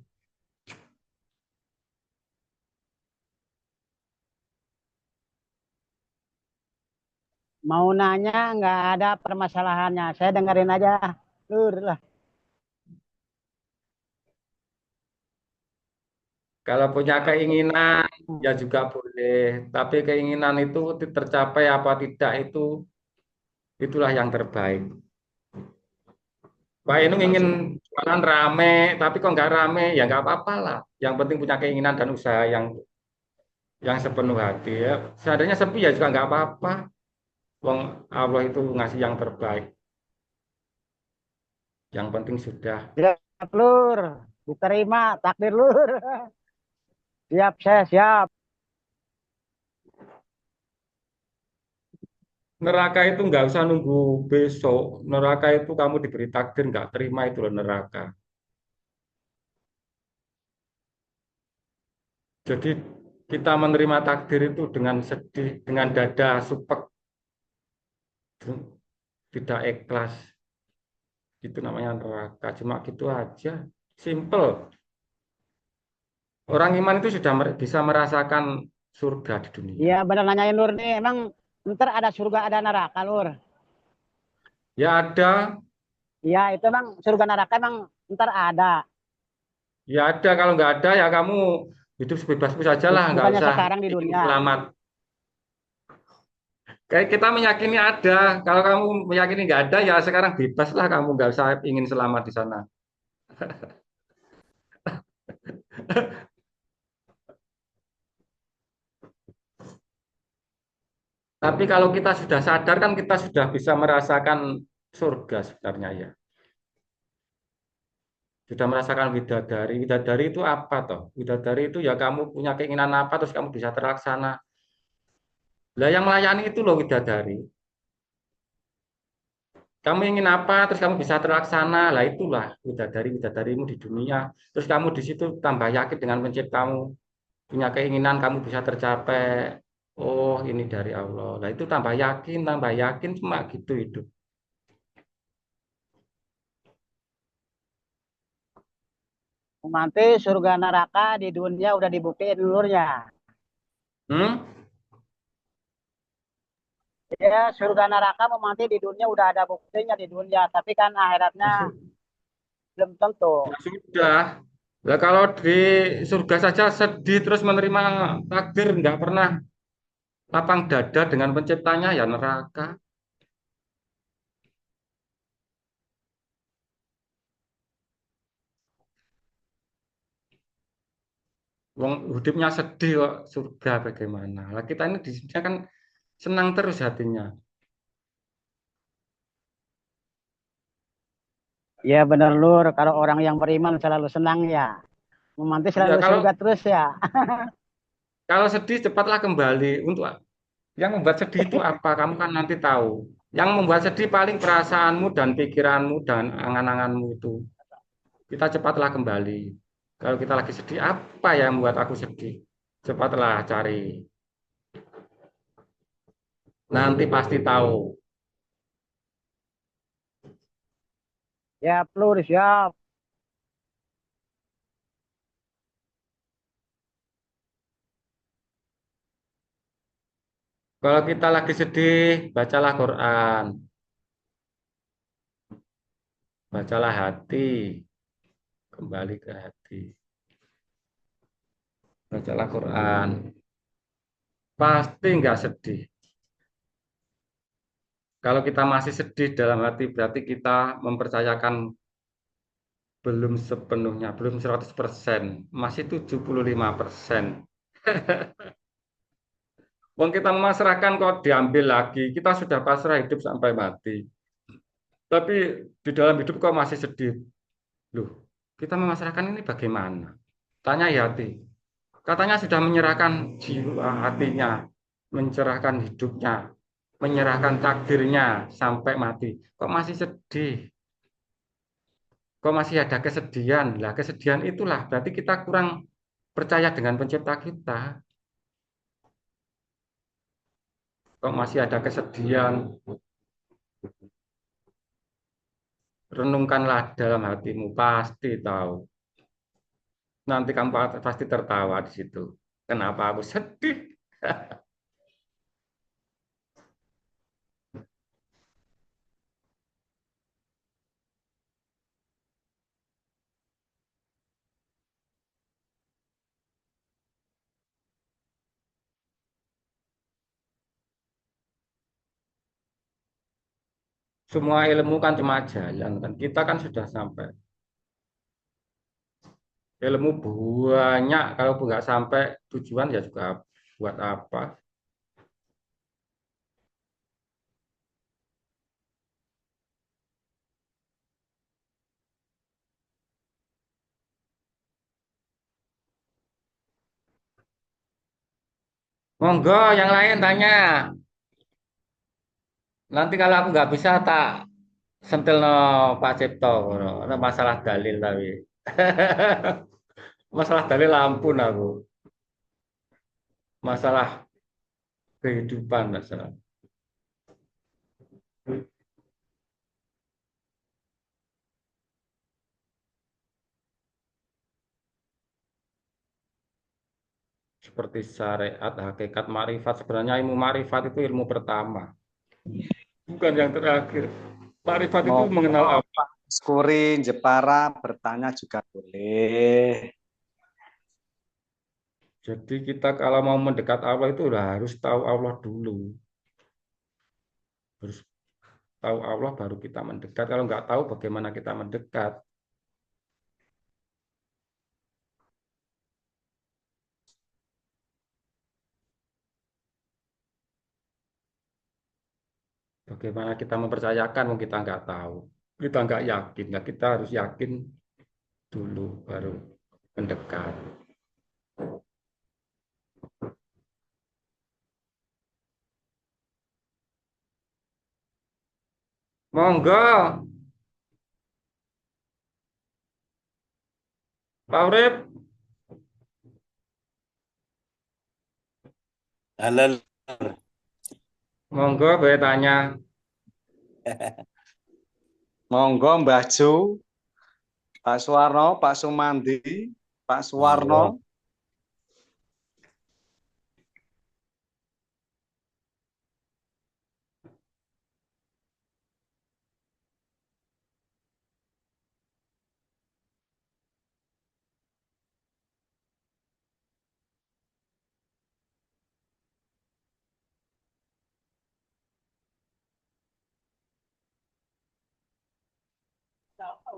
Mau nanya nggak ada permasalahannya. Saya dengerin aja. Lur lah. Kalau punya keinginan ya juga boleh, tapi keinginan itu tercapai apa tidak itulah yang terbaik. Pak Enung ingin jualan rame, tapi kok nggak rame ya nggak apa-apa lah. Yang penting punya keinginan dan usaha yang sepenuh hati ya. Seandainya sepi ya juga nggak apa-apa. Wong Allah itu ngasih yang terbaik. Yang penting sudah. Siap, Lur. Diterima takdir Lur. Siap, saya siap. Neraka itu nggak usah nunggu besok. Neraka itu kamu diberi takdir nggak terima itu loh neraka. Jadi kita menerima takdir itu dengan sedih, dengan dada supek, tidak ikhlas. Itu namanya neraka. Cuma gitu aja. Simple. Orang iman itu sudah bisa merasakan surga di dunia. Iya benar nanyain Lur nih. Emang ntar ada surga ada neraka Lur. Ya ada, Iya itu emang surga neraka emang ntar ada. ya ada. Kalau nggak ada ya kamu hidup sebebas-bebas saja lah, nggak Bukannya usah sekarang di ingin dunia. selamat. Kayak kita meyakini ada. Kalau kamu meyakini nggak ada, ya sekarang bebas lah kamu nggak usah ingin selamat di sana. Tapi kalau kita sudah sadar kan kita sudah bisa merasakan surga sebenarnya ya. Sudah merasakan widadari. Widadari itu apa toh? Widadari itu ya kamu punya keinginan apa terus kamu bisa terlaksana. Lah yang melayani itu loh widadari. Kamu ingin apa terus kamu bisa terlaksana. Lah itulah widadarimu di dunia. Terus kamu di situ tambah yakin dengan penciptamu. Punya keinginan kamu bisa tercapai. Oh, ini dari Allah. Lah itu tambah yakin cuma gitu hidup. Nanti surga neraka di dunia udah dibuktiin Lurnya. Hmm? Ya surga neraka mau nanti di dunia udah ada buktinya di dunia. Tapi kan akhiratnya belum tentu. Ya sudah. Lah kalau di surga saja sedih terus menerima takdir nggak pernah lapang dada dengan penciptanya ya neraka. Wong hidupnya sedih kok surga bagaimana? Lah kita ini di sini kan senang terus hatinya. Ya benar Lur. Kalau orang yang beriman selalu senang ya. Nanti Ya selalu kalau surga terus ya. kalau sedih cepatlah kembali. Untuk yang membuat sedih itu apa? Kamu kan nanti tahu. Yang membuat sedih paling perasaanmu dan pikiranmu dan angan-anganmu itu. Kita cepatlah kembali. Kalau kita lagi sedih, apa yang membuat aku sedih? Cepatlah cari. Nanti pasti tahu. Ya Lur siap. Kalau kita lagi sedih, bacalah Quran. Bacalah hati. Kembali ke hati. bacalah Quran. Pasti nggak sedih. Kalau kita masih sedih dalam hati, berarti kita mempercayakan belum sepenuhnya, belum 100%, masih 75%. Wong kita memasrahkan kok diambil lagi, kita sudah pasrah hidup sampai mati. Tapi di dalam hidup kok masih sedih. Loh, kita memasrahkan ini bagaimana? Tanya Yati. Katanya sudah menyerahkan jiwa hatinya, menyerahkan hidupnya, menyerahkan takdirnya sampai mati. Kok masih sedih? Kok masih ada kesedihan? Lah, kesedihan itulah berarti kita kurang percaya dengan pencipta kita. Kok masih ada kesedihan? Renungkanlah dalam hatimu, pasti tahu. Nanti kamu pasti tertawa di situ. Kenapa aku sedih? Semua ilmu kan cuma jalan kan. Kita kan sudah sampai. Ilmu banyak, kalau nggak sampai tujuan ya juga buat apa? Monggo, yang lain tanya. Nanti kalau aku nggak bisa tak sentil no Pak Cipto, no, masalah dalil tapi. Masalah dalil ampun aku. Masalah kehidupan masalah. Seperti syariat, hakikat, marifat. Sebenarnya ilmu marifat itu ilmu pertama, bukan yang terakhir. Marifat itu mengenal apa? Pak Skurin, Jepara bertanya juga boleh. Jadi kita kalau mau mendekat Allah itu udah harus tahu Allah dulu. Harus tahu Allah baru kita mendekat. Kalau nggak tahu bagaimana kita mendekat. Bagaimana kita mempercayakan kalau kita nggak tahu. Kita nggak yakin. Nah, kita harus yakin dulu baru mendekat. Monggo, Pak Urip. Halo, Monggo, boleh tanya. Monggo Mbah Ju, Pak Suwarno, Pak Sumandi, Pak Suwarno.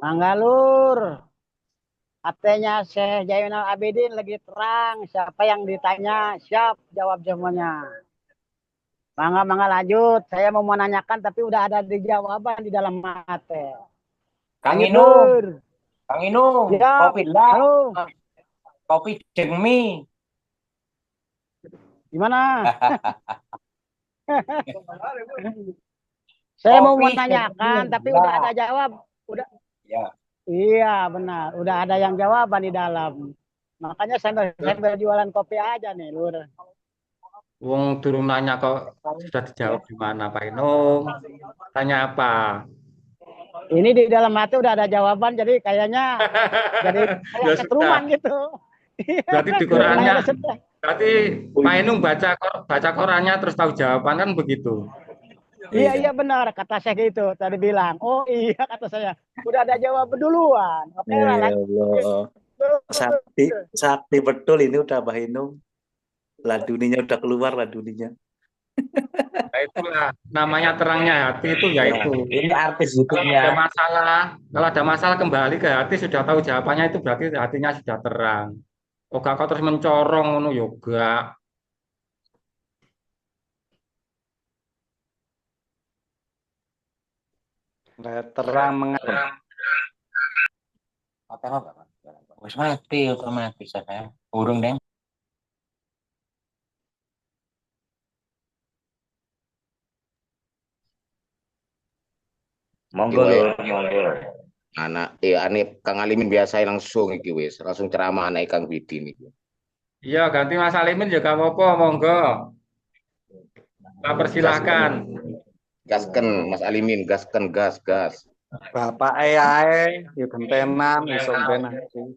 Mangga Lur. Katanya Syekh Jainal Abidin lagi terang. Siapa yang ditanya, siap jawab semuanya. Mangga lanjut. Saya mau menanyakan tapi udah ada di jawaban di dalam materi. Kang Lanjut, Inu, Lur. Kang Inu, Siap. kopi lah, Halo. kopi demi. Gimana? Saya mau Kopi menanyakan demi. tapi Ya. udah ada jawab. Udah. Ya. Iya benar, udah ada yang jawaban di dalam. Makanya sambil jualan kopi aja nih, Lur. Wong turun nanya kok sudah dijawab di mana Pak Inung? Tanya apa? Ini di dalam hati udah ada jawaban, jadi kayaknya jadi Ya kayak setruman sudah. gitu. Berarti di Qurannya, Kayak sudah. berarti Pak Inung baca Qurannya terus tahu jawaban kan begitu? Iya benar kata saya gitu tadi bilang. Oh iya kata saya, udah ada jawaban duluan. Oke lah, Ya lanjut. Allah. Sakti, sakti betul ini udah Mbah Inung. Laduninya udah keluar laduninya. Nah, itulah namanya terangnya hati itu Ya, yaitu ini artis kalau YouTube-nya. ada masalah, kalau ada masalah kembali ke hati sudah tahu jawabannya itu berarti hatinya sudah terang. Oh, gak kau terus mencorong ngono yoga. Terang mengerem. Apa? Wis mati otomatis ya. Urung deng. Monggo lur, monggo. Anak ane Kang Alimin biasa langsung iki wis, langsung ceramah anak Kang Bidin iki. Iya, ganti Mas Alimin juga apa-apa, monggo. Kita persilahkan. Gasken Mas Alimin, gasken gas gas. Bapak ae ya gentenan iso ben aku.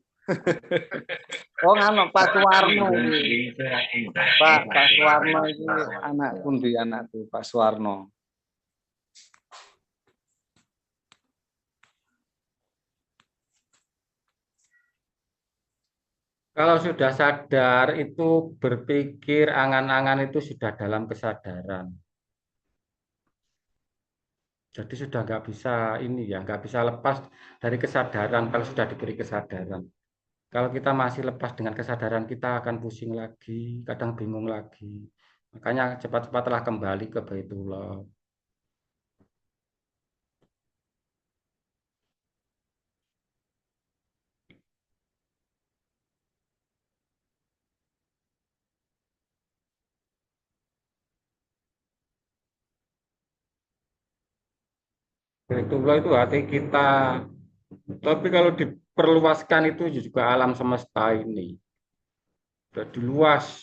Oh ngano Pak Suwarno iki. Pak Suwarno iki anak pundi anakku Pak Suwarno. Kalau sudah sadar itu berpikir angan-angan itu sudah dalam kesadaran. Jadi sudah nggak bisa ini ya, nggak bisa lepas dari kesadaran kalau sudah diberi kesadaran. Kalau kita masih lepas dengan kesadaran kita akan pusing lagi, kadang bingung lagi. Makanya cepat-cepatlah kembali ke Baitullah. Baitullah itu hati kita. Tapi kalau diperluaskan itu juga alam semesta ini. Jadi luas.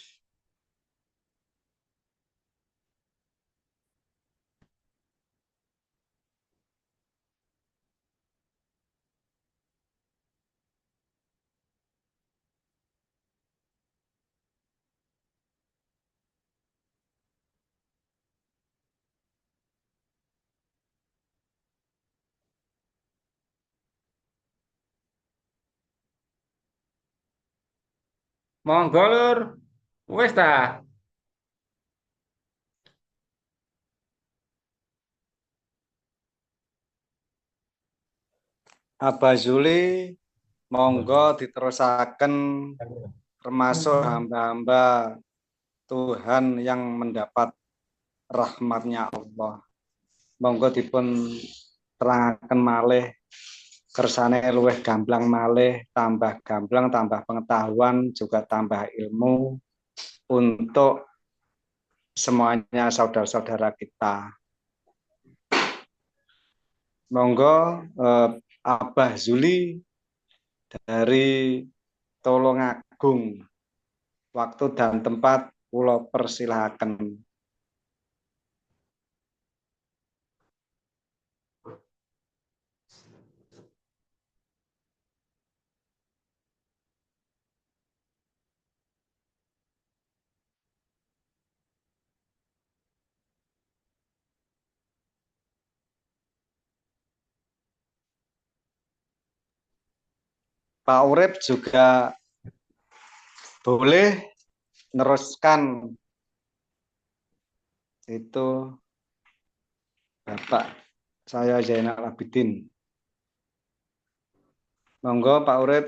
Monggo lur. Wes dah. Abah Zuli monggo diterusaken termasuk hamba-hamba Tuhan yang mendapat rahmatnya Allah. Monggo dipun terangaken malih kersane luwih gamblang malih, tambah gamblang, tambah pengetahuan, juga tambah ilmu untuk semuanya saudara-saudara kita. Monggo Abah Zuli dari Tulungagung. Waktu dan tempat kula persilahaken. Pak Urip juga boleh neruskan itu Bapak saya Zainal Abidin. Monggo Pak Urip.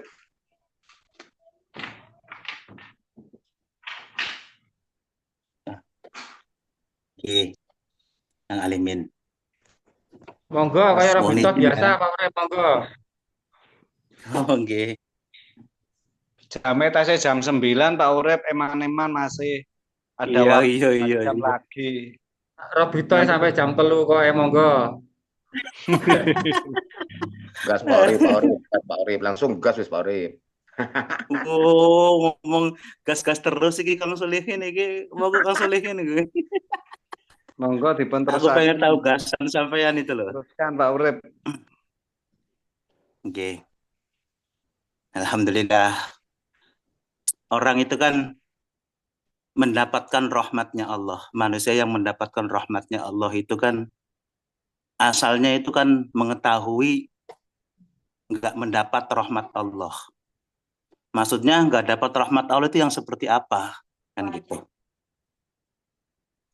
Oke, Kang Alimin. Monggo kayak Robito biasa Pak Urip, monggo. Oke. Jamnya tasnya jam 9 Pak Urip eman-eman masih ada waktu jam lagi. Robito sampai jam 3 kok monggo. Gas Pak Urip, Pak Urip, langsung gas wis Pak Urip. Oh, ngomong gas-gas terus iki Kang Solihin iki, monggo Kang Solihin iki. Monggo dipun Aku terusaken. pengen tahu gasan sampean itu loh. Teruskan Pak Urip. Oke. Alhamdulillah. Orang itu kan mendapatkan rahmatnya Allah. Manusia yang mendapatkan rahmatnya Allah itu kan asalnya itu kan mengetahui nggak mendapat rahmat Allah. Maksudnya nggak dapat rahmat Allah itu yang seperti apa? Kan gitu.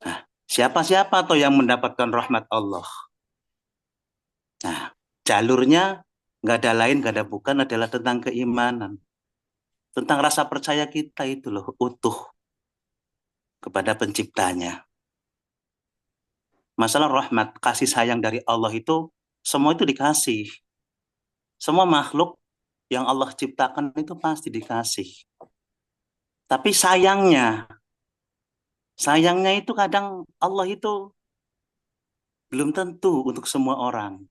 Nah, siapa-siapa tuh yang mendapatkan rahmat Allah? Nah, jalurnya nggak ada lain, nggak ada bukan adalah tentang keimanan. Tentang rasa percaya kita itu loh, utuh kepada penciptanya. Masalah rahmat, kasih sayang dari Allah itu, semua itu dikasih. Semua makhluk yang Allah ciptakan itu pasti dikasih. Tapi sayangnya itu kadang Allah itu belum tentu untuk semua orang.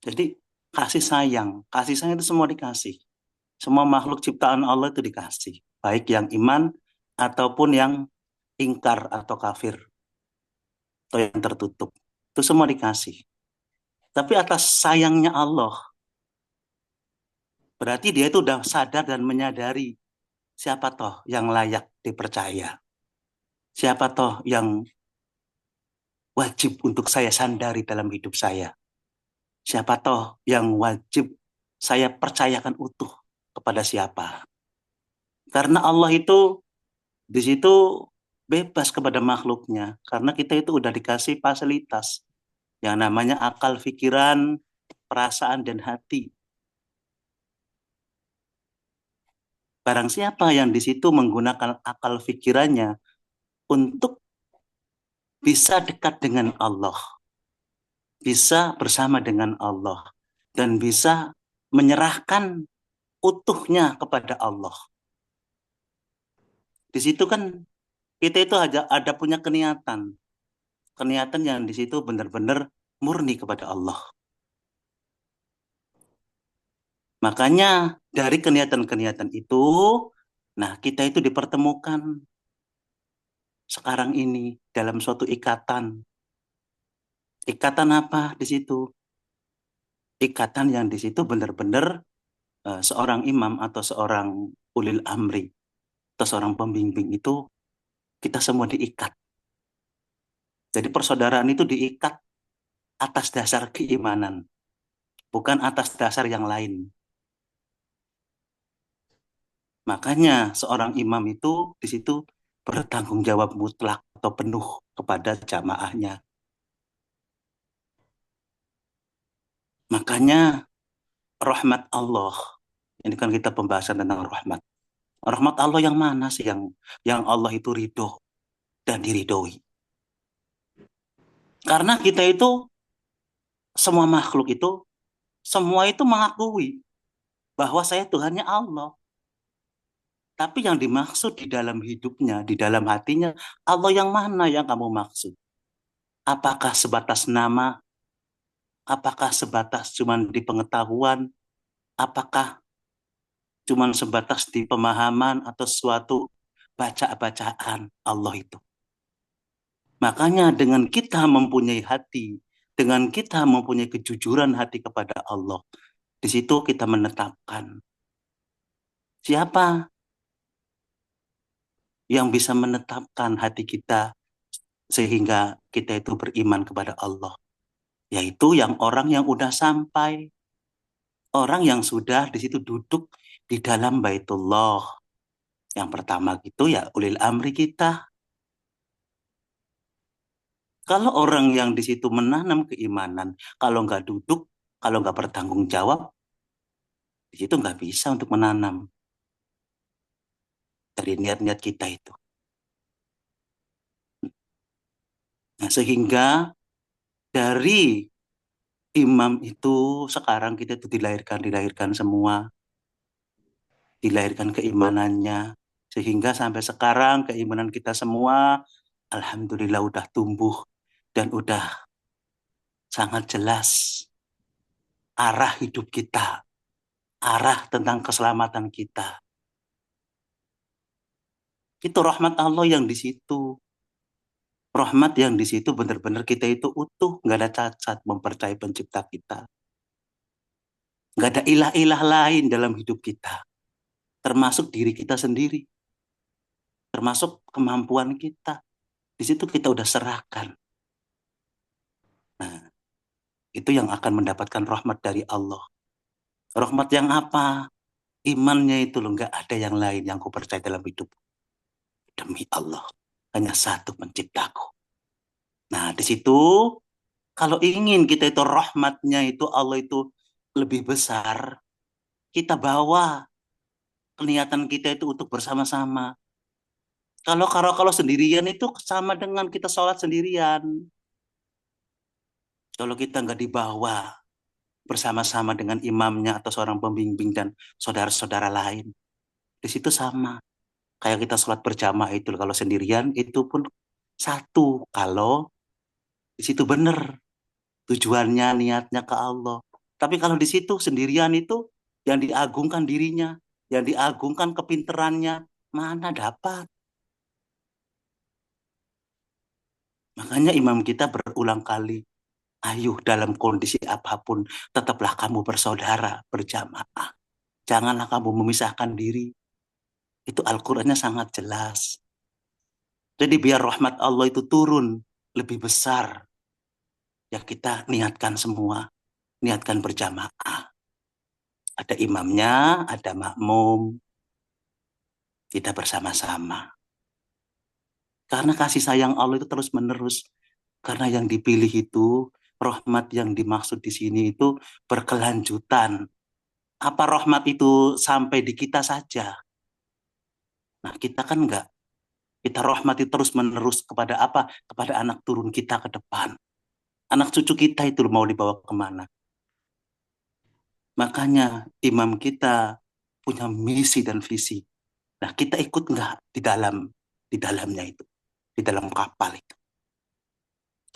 Jadi kasih sayang itu semua dikasih. Semua makhluk ciptaan Allah itu dikasih. Baik yang iman ataupun yang ingkar atau kafir. Atau yang tertutup. Itu semua dikasih. Tapi atas sayangnya Allah, berarti dia itu udah sadar dan menyadari siapa toh yang layak dipercaya. Siapa toh yang wajib untuk saya sandari dalam hidup saya. Siapa toh yang wajib saya percayakan utuh kepada siapa. Karena Allah itu di situ bebas kepada makhluknya. Karena kita itu udah dikasih fasilitas yang namanya akal, pikiran, perasaan, dan hati. Barang siapa yang di situ menggunakan akal pikirannya untuk bisa dekat dengan Allah, bisa bersama dengan Allah, dan bisa menyerahkan utuhnya kepada Allah. Di situ kan kita itu ada punya keniatan yang di situ benar-benar murni kepada Allah. Makanya dari keniatan-keniatan itu, nah kita itu dipertemukan sekarang ini dalam suatu ikatan. Ikatan apa di situ? Ikatan yang di situ benar-benar seorang imam atau seorang ulil amri atau seorang pembimbing itu kita semua diikat. Jadi persaudaraan itu diikat atas dasar keimanan, bukan atas dasar yang lain. Makanya seorang imam itu di situ bertanggung jawab mutlak atau penuh kepada jamaahnya. Makanya rahmat Allah, ini kan kita pembahasan tentang rahmat. Rahmat Allah yang mana sih yang Allah itu ridho dan diridhoi? Karena kita itu semua makhluk itu semua itu mengakui bahwa saya Tuhannya Allah. Tapi yang dimaksud di dalam hidupnya, di dalam hatinya, Allah yang mana yang kamu maksud? Apakah sebatas nama? Apakah sebatas cuman di pengetahuan? Apakah cuman sebatas di pemahaman atau suatu bacaan Allah itu? Makanya dengan kita mempunyai hati, dengan kita mempunyai kejujuran hati kepada Allah, di situ kita menetapkan siapa yang bisa menetapkan hati kita sehingga kita itu beriman kepada Allah. Yaitu yang orang yang udah sampai. Orang yang sudah di situ duduk di dalam Baitullah. Yang pertama gitu ya ulil amri kita. Kalau orang yang di situ menanam keimanan, kalau nggak duduk, kalau nggak bertanggung jawab, di situ nggak bisa untuk menanam. Dari niat-niat kita itu. Nah, sehingga dari imam itu sekarang kita itu dilahirkan semua. Dilahirkan keimanannya. Sehingga sampai sekarang keimanan kita semua, alhamdulillah udah tumbuh dan udah sangat jelas arah hidup kita. Arah tentang keselamatan kita. Itu rahmat Allah yang di situ. Rahmat yang di situ benar-benar kita itu utuh, nggak ada cacat mempercayai pencipta kita. Nggak ada ilah-ilah lain dalam hidup kita. Termasuk diri kita sendiri. Termasuk kemampuan kita. Di situ kita udah serahkan. Nah, itu yang akan mendapatkan rahmat dari Allah. Rahmat yang apa? Imannya itu loh, nggak ada yang lain yang ku percaya dalam hidup. Demi Allah, hanya satu penciptaku. Nah, di situ kalau ingin kita itu rahmatnya itu Allah itu lebih besar, kita bawa kelihatan kita itu untuk bersama-sama. Kalau sendirian itu sama dengan kita sholat sendirian. Kalau kita nggak dibawa bersama-sama dengan imamnya atau seorang pembimbing dan saudara-saudara lain, di situ sama. Kayak kita sholat berjamaah itu, kalau sendirian itu pun satu. Kalau di situ benar tujuannya, niatnya ke Allah. Tapi kalau di situ sendirian itu yang diagungkan dirinya, yang diagungkan kepinterannya, mana dapat. Makanya imam kita berulang kali, ayo dalam kondisi apapun, tetaplah kamu bersaudara, berjamaah. Janganlah kamu memisahkan diri. Itu Al-Qur'annya sangat jelas. Jadi biar rahmat Allah itu turun lebih besar, ya kita niatkan semua, niatkan berjamaah. Ada imamnya, ada makmum, kita bersama-sama. Karena kasih sayang Allah itu terus menerus. Karena yang dipilih itu, rahmat yang dimaksud di sini itu berkelanjutan. Apa rahmat itu sampai di kita saja? Nah, kita kan enggak. Kita rahmati terus menerus kepada apa? Kepada anak turun kita ke depan. Anak cucu kita itu mau dibawa kemana? Makanya imam kita punya misi dan visi. Nah, kita ikut enggak di dalamnya itu, di dalam kapal itu.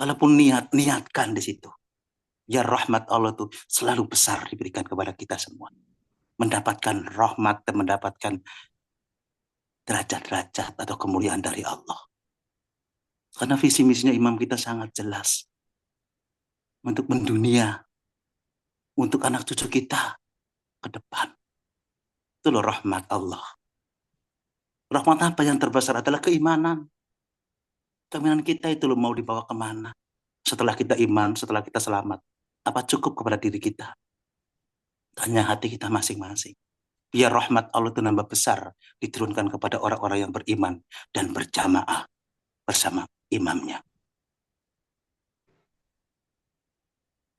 Walaupun niatkan di situ. Ya rahmat Allah itu selalu besar diberikan kepada kita semua. Mendapatkan rahmat dan mendapatkan derajat-derajat atau kemuliaan dari Allah. Karena visi misinya imam kita sangat jelas. Untuk mendunia, untuk anak cucu kita ke depan. Itu loh rahmat Allah. Rahmat apa yang terbesar adalah keimanan. Keimanan kita itu loh mau dibawa kemana. Setelah kita iman, setelah kita selamat. Apa cukup kepada diri kita? Tanya hati kita masing-masing. Biar rahmat Allah itu nambah besar diturunkan kepada orang-orang yang beriman dan berjamaah bersama imamnya.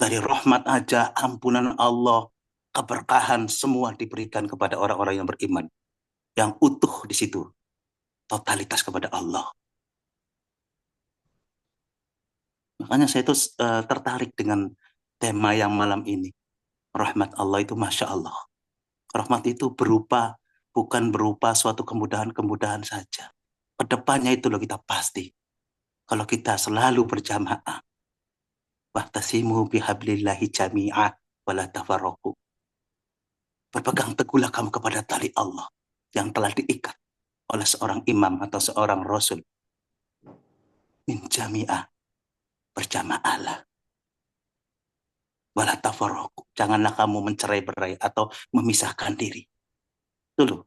Dari rahmat aja, ampunan Allah, keberkahan semua diberikan kepada orang-orang yang beriman. Yang utuh di situ, totalitas kepada Allah. Makanya saya itu tertarik dengan tema yang malam ini. Rahmat Allah itu Masya Allah. Rahmat itu bukan berupa suatu kemudahan-kemudahan saja. Kedepannya itu loh kita pasti. Kalau kita selalu berjamaah. Wahtasimu bihablillahi jami'ah wala tafarraqu. Berpegang teguhlah kamu kepada tali Allah yang telah diikat oleh seorang imam atau seorang rasul. Min jami'ah. Berjamaahlah. Wala tafarraqu. Janganlah kamu mencerai-berai atau memisahkan diri. Itu loh.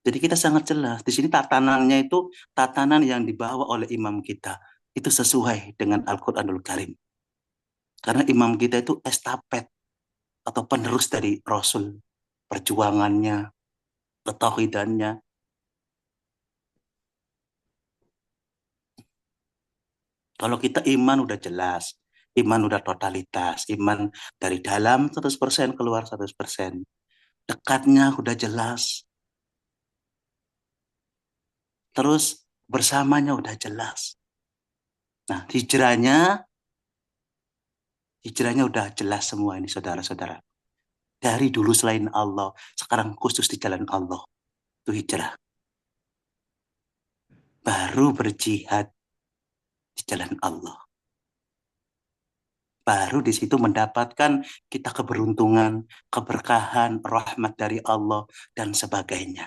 Jadi kita sangat jelas. Di sini tatanannya itu tatanan yang dibawa oleh imam kita. Itu sesuai dengan Al-Quranul Karim. Karena imam kita itu estafet atau penerus dari Rasul. Perjuangannya, ketauhidannya. Kalau kita iman udah jelas. Iman udah totalitas. Iman dari dalam 100%, keluar 100%. Dekatnya udah jelas. Terus bersamanya udah jelas. Nah, hijrahnya udah jelas semua ini saudara-saudara. Dari dulu selain Allah, sekarang khusus di jalan Allah. Itu hijrah. Baru berjihad di jalan Allah. Baru di situ mendapatkan kita keberuntungan, keberkahan, rahmat dari Allah, dan sebagainya.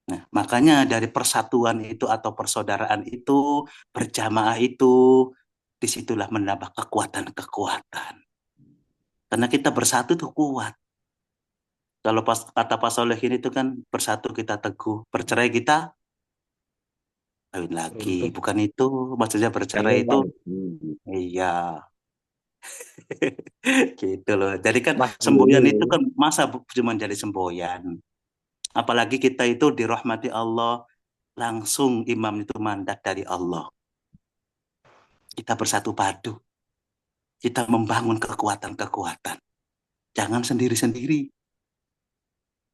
Nah, makanya dari persatuan itu atau persaudaraan itu, berjamaah itu, disitulah menambah kekuatan-kekuatan. Karena kita bersatu itu kuat. Kalau kata Pak Solehin itu kan bersatu kita teguh, bercerai kita kawin lagi. Untuk Bukan itu, maksudnya bercerai itu, iya. Gitu loh. Jadi kan semboyan itu kan masa cuma jadi semboyan. Apalagi kita itu dirahmati Allah, langsung imam itu mandat dari Allah. Kita bersatu padu, kita membangun kekuatan-kekuatan. Jangan sendiri-sendiri.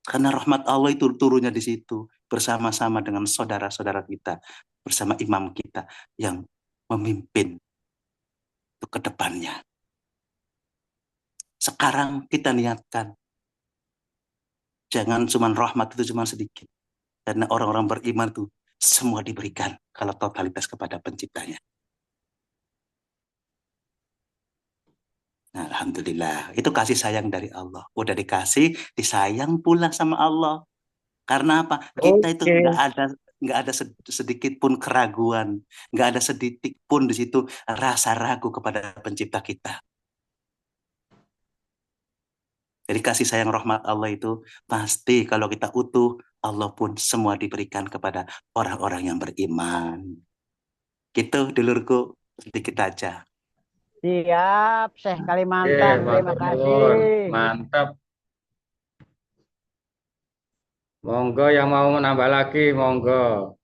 Karena rahmat Allah itu turunnya di situ bersama-sama dengan saudara-saudara kita, bersama imam kita yang memimpin untuk ke depannya. Sekarang kita niatkan, jangan cuma rahmat itu cuma sedikit. Karena orang-orang beriman itu semua diberikan kalau totalitas kepada penciptanya. Nah, alhamdulillah, itu kasih sayang dari Allah. Udah dikasih, disayang pula sama Allah. Karena apa? Kita itu nggak ada sedikit pun keraguan, nggak ada sedikit pun di situ rasa ragu kepada pencipta kita. Jadi kasih sayang rahmat Allah itu pasti kalau kita utuh, Allah pun semua diberikan kepada orang-orang yang beriman. Gitu dulurku, sedikit aja. Siap, Syekh Kalimantan. Terima kasih. Mantap. Monggo yang mau menambah lagi, monggo.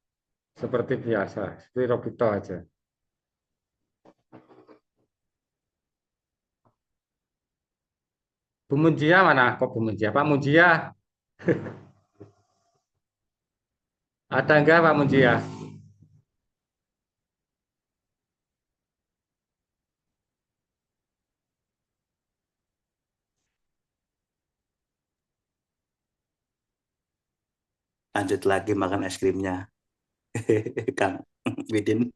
Seperti biasa, seperti Robito aja. Bu Munjia mana? Kok Bu Munjia? Pak Munjia? Ada enggak Pak Munjia? Lanjut lagi makan es krimnya. Kang Widin.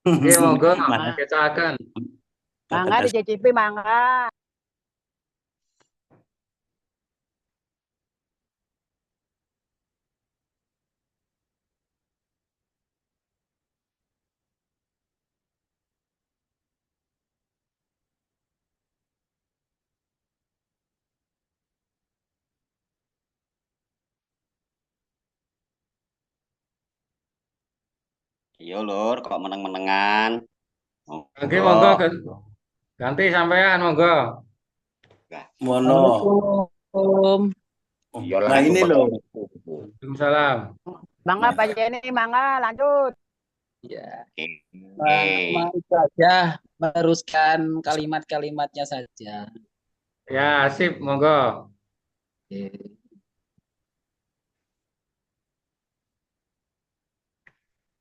Oke, monggo. Mana? Kita akan. Mangga dicicipi, mangga. Iya lur, kok meneng-menengan. Oke, monggo. Ganti sampean, monggo. Mono. Nah ini loh. Waalaikumsalam. Mangga Pak Jenny, mangga lanjut. Ya, Oke. mau saja meneruskan kalimat-kalimatnya saja. Ya, sip, monggo. Oke.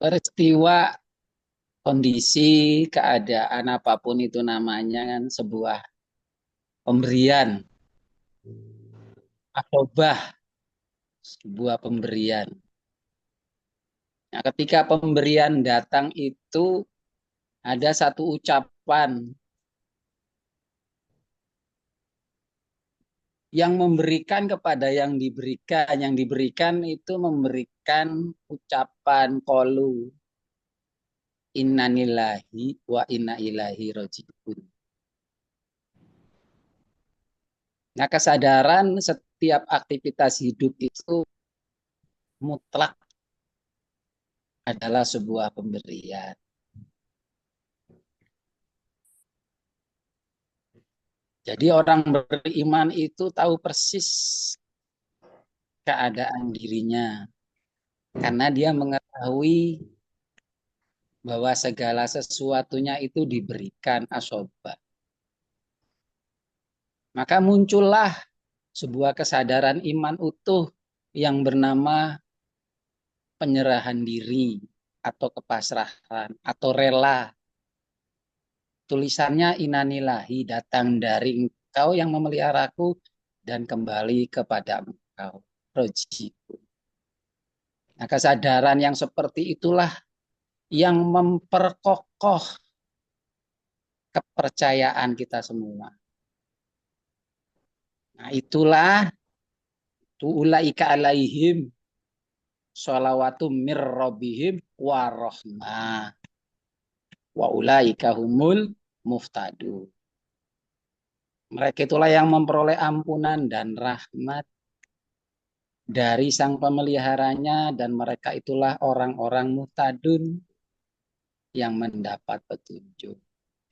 Peristiwa, kondisi, keadaan apapun itu namanya kan sebuah pemberian, akobah, sebuah pemberian. Nah, ketika pemberian datang itu ada satu ucapan yang memberikan kepada yang diberikan itu memberikan ucapan qalu innanillahi wa inna ilaihi raji'un. Nah, kesadaran setiap aktivitas hidup itu mutlak adalah sebuah pemberian. Jadi orang beriman itu tahu persis keadaan dirinya. Karena dia mengetahui bahwa segala sesuatunya itu diberikan asoba. Maka muncullah sebuah kesadaran iman utuh yang bernama penyerahan diri atau kepasrahan atau rela. Tulisannya inanilahi, datang dari engkau yang memeliharaku dan kembali kepada engkau. Rojiku. Nah, kesadaran yang seperti itulah yang memperkokoh kepercayaan kita semua. Nah, itulah ulaika alaihim sholawatu mir rabbihim wa rahmah wa ulaika humul muftadu. Mereka itulah yang memperoleh ampunan dan rahmat dari sang pemeliharanya, dan mereka itulah orang-orang muhtadun yang mendapat petunjuk.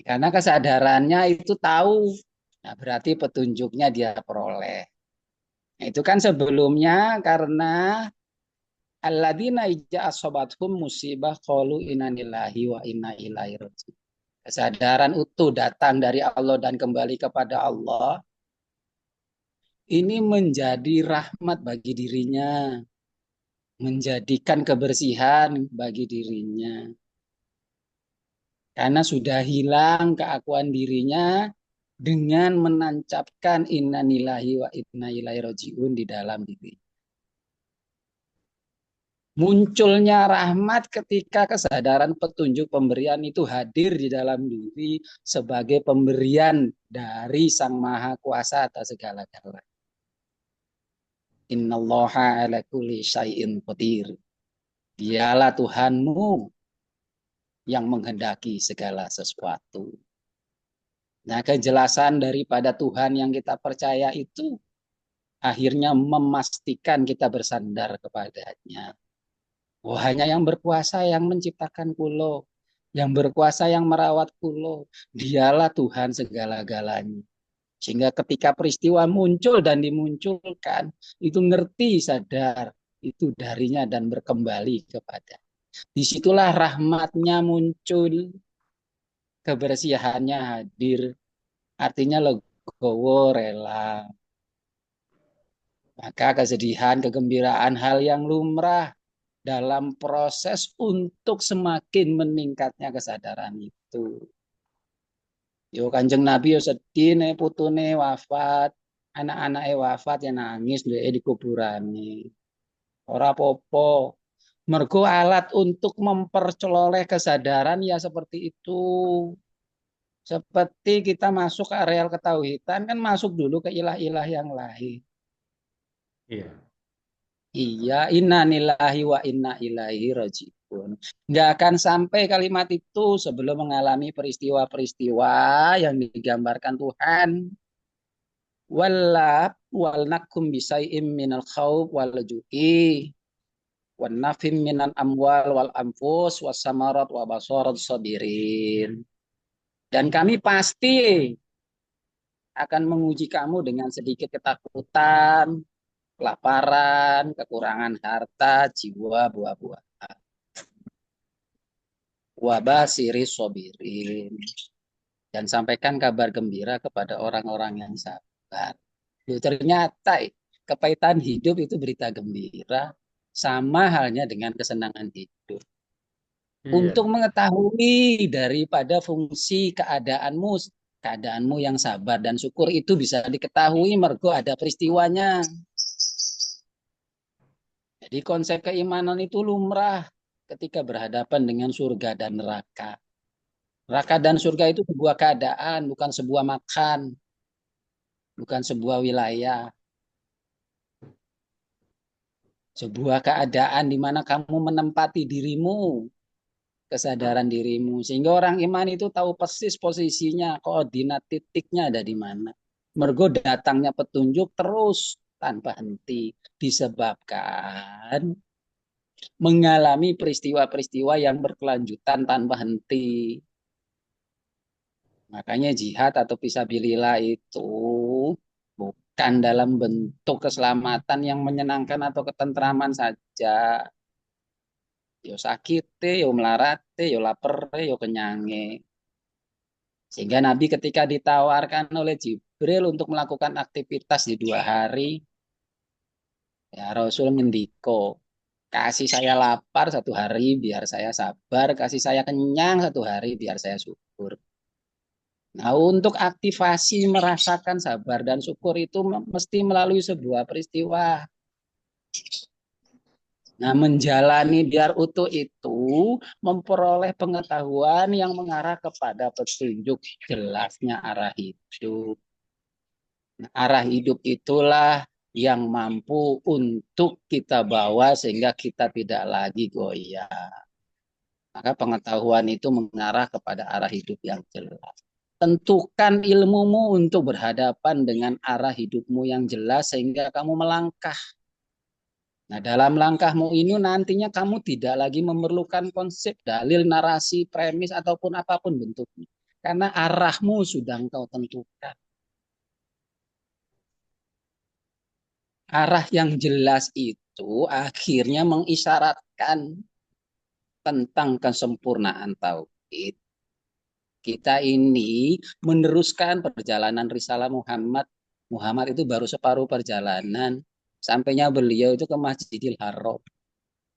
Karena kesadarannya itu tahu, nah berarti petunjuknya dia peroleh. Nah, itu kan sebelumnya karena alladzina ija asobathum musibah qalu inna lillahi wa inna ilaihi raji'un. Kesadaran utuh datang dari Allah dan kembali kepada Allah ini menjadi rahmat bagi dirinya, menjadikan kebersihan bagi dirinya. Karena sudah hilang keakuan dirinya dengan menancapkan innalillahi wa inna ilaihi raji'un di dalam diri. Munculnya rahmat ketika kesadaran petunjuk pemberian itu hadir di dalam diri sebagai pemberian dari Sang Maha Kuasa atas segala-galanya. Innallaha ala kulli syai'in qadir. Dialah Tuhanmu yang menghendaki segala sesuatu. Nah, kejelasan daripada Tuhan yang kita percaya itu akhirnya memastikan kita bersandar kepadanya. Oh, hanya yang berkuasa yang menciptakan kulo, yang berkuasa yang merawat kulo. Dialah Tuhan segala-galanya. Sehingga ketika peristiwa muncul dan dimunculkan, itu ngerti, sadar, itu darinya dan berkembali kepada. Disitulah rahmatnya muncul, kebersihannya hadir, artinya legowo, rela. Maka kesedihan, kegembiraan, hal yang lumrah dalam proses untuk semakin meningkatnya kesadaran itu. Yo Kanjeng Nabi yo sedih nek putune wafat, anak-anake wafat ya nangis di kuburane. Ora apa-apa. Mergo alat untuk mempercoleh kesadaran ya seperti itu. Seperti kita masuk ke areal ketauhidan kan masuk dulu ke ilah-ilah yang lain. Iya. Iya, innalillahi wa inna ilaihi raji'un. Nggak akan sampai kalimat itu sebelum mengalami peristiwa-peristiwa yang digambarkan Tuhan. Wallab wal nakum bisai'im minal khawf wal ju'i wan nafim minan amwal wal anfus was samarat wa basarat sabirin. Dan kami pasti akan menguji kamu dengan sedikit ketakutan, kelaparan, kekurangan harta, jiwa, buah-buahan. Wabasiri sobirin. Dan sampaikan kabar gembira kepada orang-orang yang sabar. Ternyata kepahitan hidup itu berita gembira. Sama halnya dengan kesenangan hidup. Iya. Untuk mengetahui daripada fungsi keadaanmu yang sabar dan syukur itu bisa diketahui mergo ada peristiwanya. Jadi konsep keimanan itu lumrah ketika berhadapan dengan surga dan neraka. Neraka dan surga itu sebuah keadaan, bukan sebuah makan, bukan sebuah wilayah. Sebuah keadaan di mana kamu menempati dirimu, kesadaran dirimu. Sehingga orang iman itu tahu persis posisinya, koordinat titiknya ada di mana. Mergo datangnya petunjuk terus tanpa henti disebabkan mengalami peristiwa-peristiwa yang berkelanjutan tanpa henti. Makanya jihad atau fisabilillah itu bukan dalam bentuk keselamatan yang menyenangkan atau ketentraman saja. Yo sakit, yo melarate, yo lapar, yo kenyange. Sehingga Nabi ketika ditawarkan oleh Jibril untuk melakukan aktivitas di 2 hari, ya Rasul ngendiko, kasih saya lapar 1 hari biar saya sabar, kasih saya kenyang 1 hari biar saya syukur. Nah, untuk aktivasi merasakan sabar dan syukur itu mesti melalui sebuah peristiwa. Nah, menjalani biar utuh itu memperoleh pengetahuan yang mengarah kepada petunjuk jelasnya arah hidup. Nah, arah hidup itulah yang mampu untuk kita bawa sehingga kita tidak lagi goyah. Maka pengetahuan itu mengarah kepada arah hidup yang jelas. Tentukan ilmumu untuk berhadapan dengan arah hidupmu yang jelas sehingga kamu melangkah Nah, dalam langkahmu ini nantinya kamu tidak lagi memerlukan konsep, dalil, narasi, premis, ataupun apapun bentuknya. Karena arahmu sudah engkau tentukan. Arah yang jelas itu akhirnya mengisyaratkan tentang kesempurnaan tauhid. Kita ini meneruskan perjalanan risalah Muhammad. Muhammad itu baru separuh perjalanan. Sampainya beliau itu ke Masjidil Haram.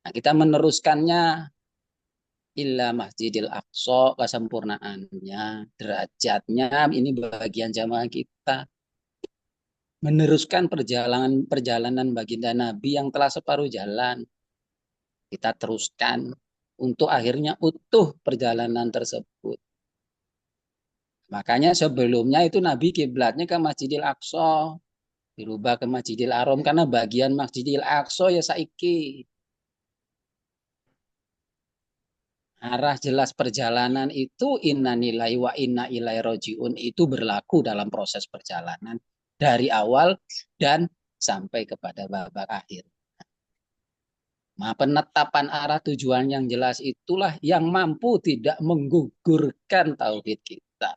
Nah, kita meneruskannya illa Masjidil Aqsa, kesempurnaannya, derajatnya, ini bagian jamaah kita. Meneruskan perjalanan baginda Nabi yang telah separuh jalan. Kita teruskan untuk akhirnya utuh perjalanan tersebut. Makanya sebelumnya itu Nabi kiblatnya ke Masjidil Aqsa, dirubah ke Masjidil Haram karena bagian Masjidil Aqsa ya saiki. Arah jelas perjalanan itu inna nilai wa inna ilai rojiun itu berlaku dalam proses perjalanan dari awal dan sampai kepada babak akhir. Nah, penetapan arah tujuan yang jelas itulah yang mampu tidak menggugurkan tauhid kita.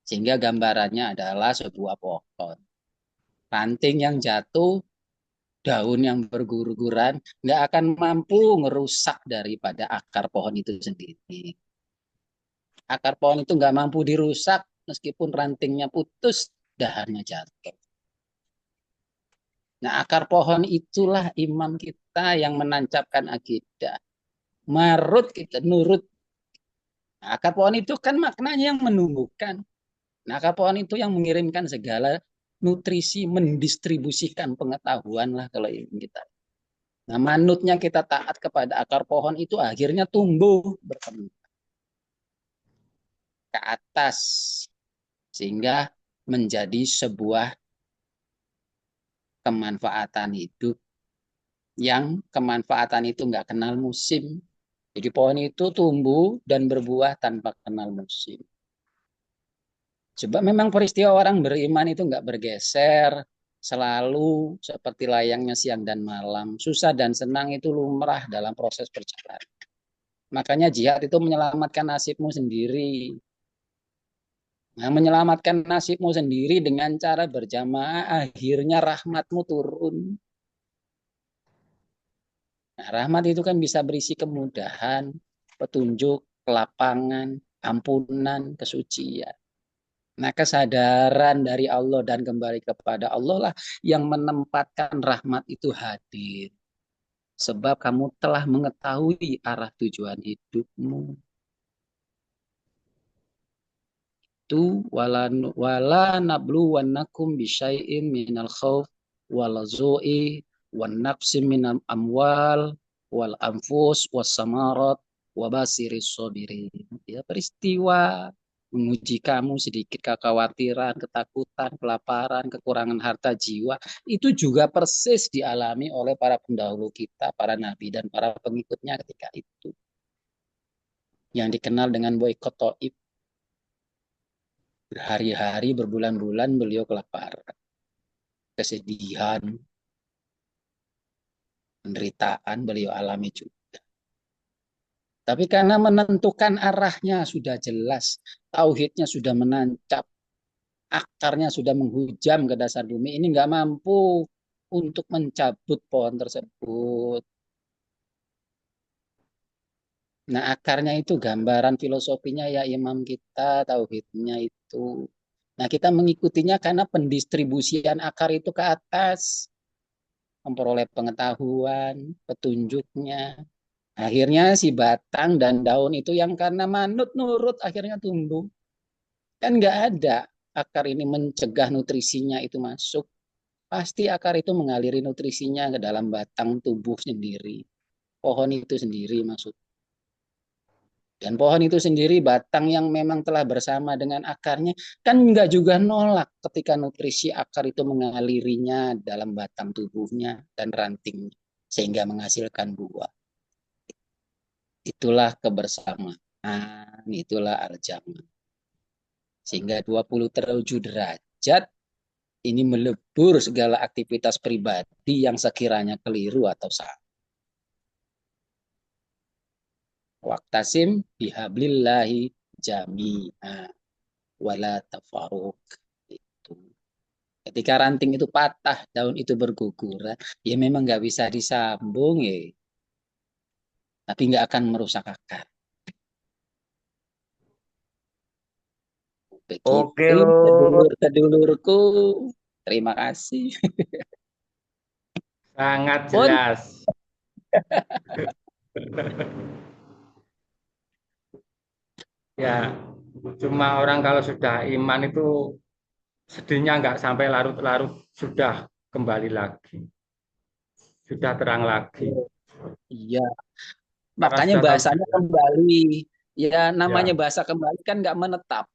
Sehingga gambarannya adalah sebuah pohon. Ranting yang jatuh, daun yang berguguran, nggak akan mampu ngerusak daripada akar pohon itu sendiri. Akar pohon itu nggak mampu dirusak, meskipun rantingnya putus, dahannya jatuh. Nah, akar pohon itulah imam kita yang menancapkan akidah. Marut kita, nurut. Nah, akar pohon itu kan maknanya yang menumbuhkan. Nah, akar pohon itu yang mengirimkan segala nutrisi, mendistribusikan pengetahuan lah kalau kita. Nah, manutnya kita taat kepada akar pohon itu akhirnya tumbuh berkembang ke atas sehingga menjadi sebuah kemanfaatan hidup yang kemanfaatan itu nggak kenal musim. Jadi pohon itu tumbuh dan berbuah tanpa kenal musim. Coba memang peristiwa orang beriman itu nggak bergeser, selalu seperti layangnya siang dan malam. Susah dan senang itu lumrah dalam proses perjalanan. Makanya jihad itu menyelamatkan nasibmu sendiri. Nah, menyelamatkan nasibmu sendiri dengan cara berjamaah, akhirnya rahmatmu turun. Nah, rahmat itu kan bisa berisi kemudahan, petunjuk, kelapangan, ampunan, kesucian. Nah, kesadaran dari Allah dan kembali kepada Allah lah yang menempatkan rahmat itu hadir. Sebab kamu telah mengetahui arah tujuan hidupmu. Itu wala nablu wannakum bisyai'in minal khawf wal zu'i wan naqsi minal amwal wal anfus was samarat wa basiris sabirin. Ya, peristiwa menguji kamu sedikit kekhawatiran, ketakutan, kelaparan, kekurangan harta jiwa, itu juga persis dialami oleh para pendahulu kita, para nabi dan para pengikutnya ketika itu. Yang dikenal dengan boikot Taif. Berhari-hari, berbulan-bulan beliau kelaparan, kesedihan, penderitaan beliau alami juga. Tapi karena menentukan arahnya sudah jelas, tauhidnya sudah menancap, akarnya sudah menghujam ke dasar bumi, ini nggak mampu untuk mencabut pohon tersebut. Nah, akarnya itu gambaran filosofinya ya imam kita, tauhidnya itu. Nah, kita mengikutinya karena pendistribusian akar itu ke atas. Memperoleh pengetahuan, petunjuknya. Akhirnya si batang dan daun itu yang karena manut nurut akhirnya tumbuh. Kan nggak ada akar ini mencegah nutrisinya itu masuk. Pasti akar itu mengaliri nutrisinya ke dalam batang tubuh sendiri. Pohon itu sendiri maksud. Dan pohon itu sendiri, batang yang memang telah bersama dengan akarnya, kan nggak juga nolak ketika nutrisi akar itu mengalirinya dalam batang tubuhnya dan rantingnya, sehingga menghasilkan buah. Itulah kebersamaan, itulah al-jamaah. Sehingga 27 derajat ini melebur segala aktivitas pribadi yang sekiranya keliru atau salah. Waqtasim bihablillahi jami'a wala tafarruq. Itu. Ketika ranting itu patah, daun itu berguguran, ya memang nggak bisa disambung ya. Tapi nggak akan merusak akar. Oke, Begitu Lur. sedulur-sedulurku. Terima kasih. Sangat Pun jelas. Ya, cuma orang kalau sudah iman itu sedihnya nggak sampai larut-larut, sudah kembali lagi, sudah terang lagi. iya, Karena makanya sudah tahu bahasanya kembali. Ya, namanya ya, bahasa kembali kan nggak menetap.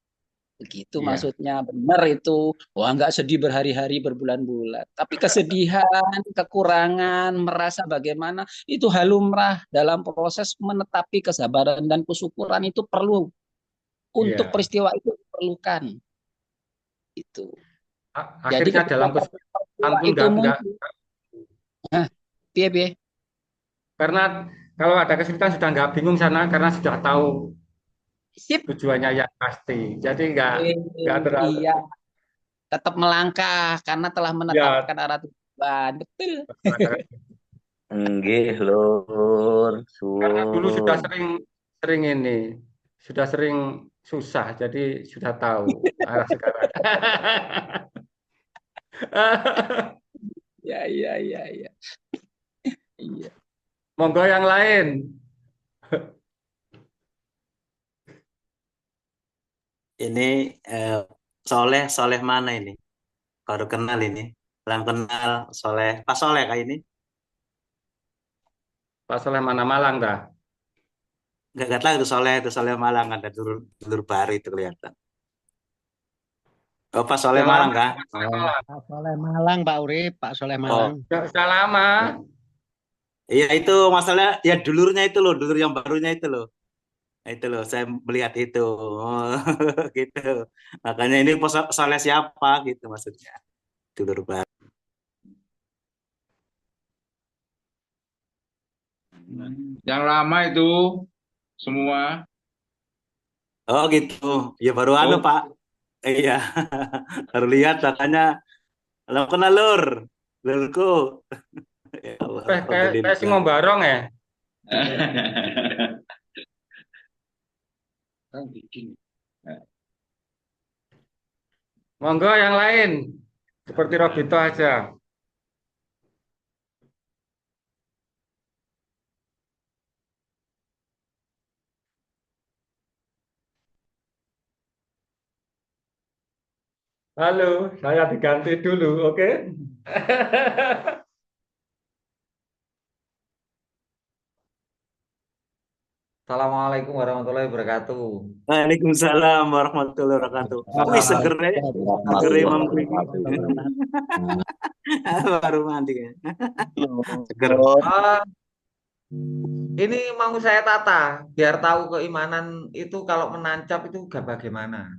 Begitu iya, maksudnya, benar itu. Wah, nggak sedih berhari-hari, berbulan-bulan. Tapi kesedihan, kekurangan, merasa bagaimana, itu halumrah dalam proses menetapi kesabaran dan kesyukuran itu perlu. Untuk iya. peristiwa itu diperlukan. Itu. Jadi Akhirnya ketika dalam kesulitan peristiwa pun itu nggak muncul. Nah, piye. karena kalau ada kesulitan sudah nggak bingung sana karena sudah tahu Sip. tujuannya yang pasti. Jadi nggak terlalu Iya, tetap melangkah karena telah ya. menetapkan arah tujuan. Betul. Nggih, Lur. Karena dulu sudah Suwun. sering ini, sudah sering susah, jadi sudah tahu arah sekarang. Ya. Iya. Monggo yang lain. Ini Soleh mana ini? Baru kenal ini. Belum kenal Soleh. Pak Soleh kayak ini. Pak Soleh mana Malang dah? Gak tahu itu Soleh Malang, ada dulur baru itu kelihatan. Oh, Pak Soleh Sudah Malang lama kah? Pak Soleh. Pak Soleh Malang, Pak Urip, Pak Soleh Oh, Malang. Sudah lama. iya itu masalah ya dulurnya itu loh, dulur yang barunya itu loh. Nah, itu loh, saya melihat itu. Oh, gitu. Makanya ini Soleh siapa gitu maksudnya. Dulur baru. Yang lama itu semua. Oh gitu. Ya baru anu Oh, Pak. Iya. Baru lihat makanya lo kenal lur. Lurku. Ya Allah, Kayak si alhamdulillah. ngombarong ya. Monggo yang lain. Seperti Robito aja. Halo, saya diganti dulu, oke? Assalamualaikum warahmatullahi wabarakatuh. Waalaikumsalam warahmatullahi wabarakatuh. Wih, seger ya. Seger Imam Quick. Baru mandi ya. Seger. Ini mau saya tata biar tahu keimanan itu kalau menancap itu gak bagaimana.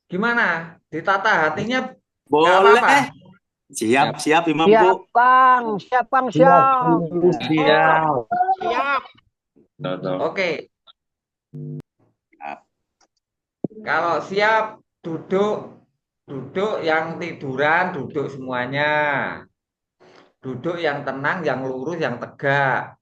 Gimana? Ditata hatinya gak Boleh. apa-apa. Siap Imamku. Siap, Bang. Siap, Bang. Siap. Siap. Oke. Kalau siap duduk yang tiduran, duduk semuanya. Duduk yang tenang, yang lurus, yang tegak.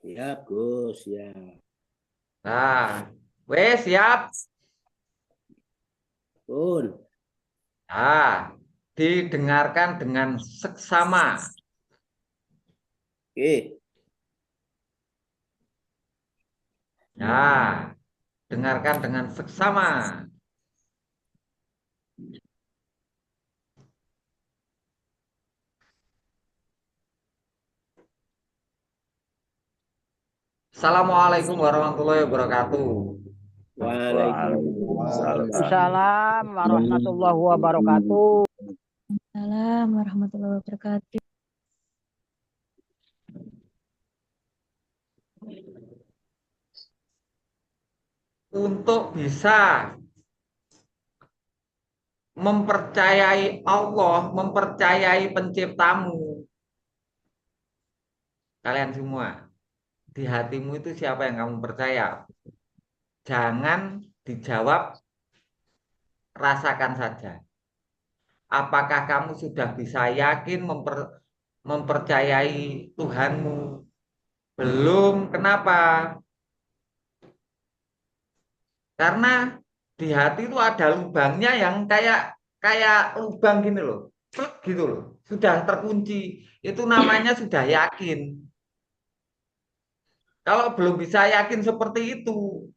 Siap, Gus, ya. Nah, wes siap. Pun. Nah, didengarkan dengan seksama. Oke. Nah, dengarkan dengan seksama. Assalamualaikum warahmatullahi wabarakatuh. Waalaikumsalam. Waalaikumsalam warahmatullahi wabarakatuh. Waalaikumsalam warahmatullahi wabarakatuh. Untuk bisa mempercayai Allah, mempercayai penciptamu, kalian semua, di hatimu itu siapa yang kamu percaya? Jangan dijawab, rasakan saja. Apakah kamu sudah bisa yakin mempercayai Tuhanmu? Belum. Kenapa? Karena di hati itu ada lubangnya yang kayak lubang gini loh. Plek gitu loh. Sudah terkunci. Itu namanya sudah yakin. Kalau belum bisa yakin seperti itu,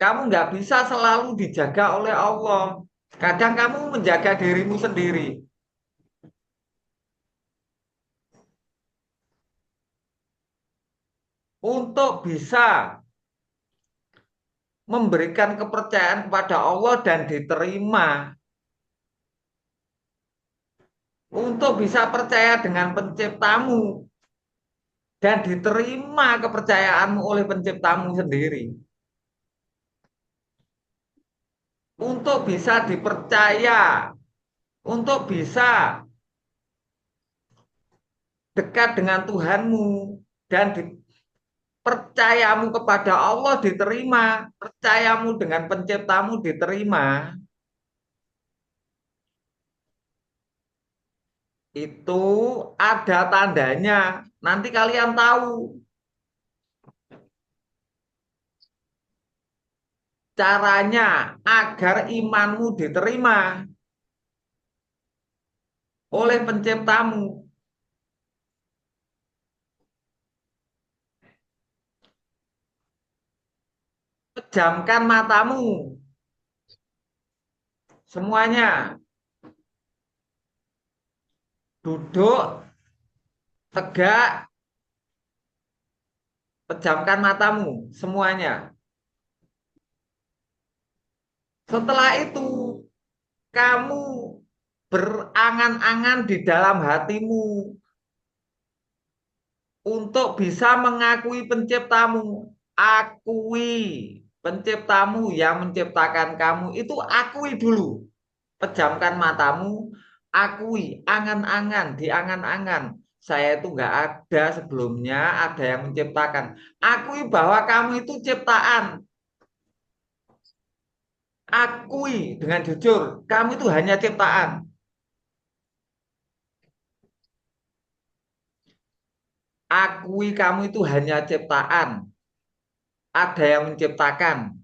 kamu nggak bisa selalu dijaga oleh Allah. Kadang kamu menjaga dirimu sendiri. Untuk bisa memberikan kepercayaan kepada Allah dan diterima. Untuk bisa percaya dengan penciptamu dan diterima kepercayaanmu oleh penciptamu sendiri. Untuk bisa dipercaya, untuk bisa dekat dengan Tuhanmu dan percayamu kepada Allah diterima, percayamu dengan penciptamu diterima, itu ada tandanya. Nanti kalian tahu caranya agar imanmu diterima oleh penciptamu. Pejamkan matamu. Semuanya. Duduk tegak. Pejamkan matamu. Semuanya. Setelah itu, kamu berangan-angan di dalam hatimu untuk bisa mengakui penciptamu. Akui penciptamu yang menciptakan kamu. Itu akui dulu. Pejamkan matamu, akui, angan-angan, diangan-angan. Saya itu nggak ada sebelumnya, ada yang menciptakan. Akui bahwa kamu itu ciptaan. Akui dengan jujur, kamu itu hanya ciptaan. Akui kamu itu hanya ciptaan. Ada yang menciptakan.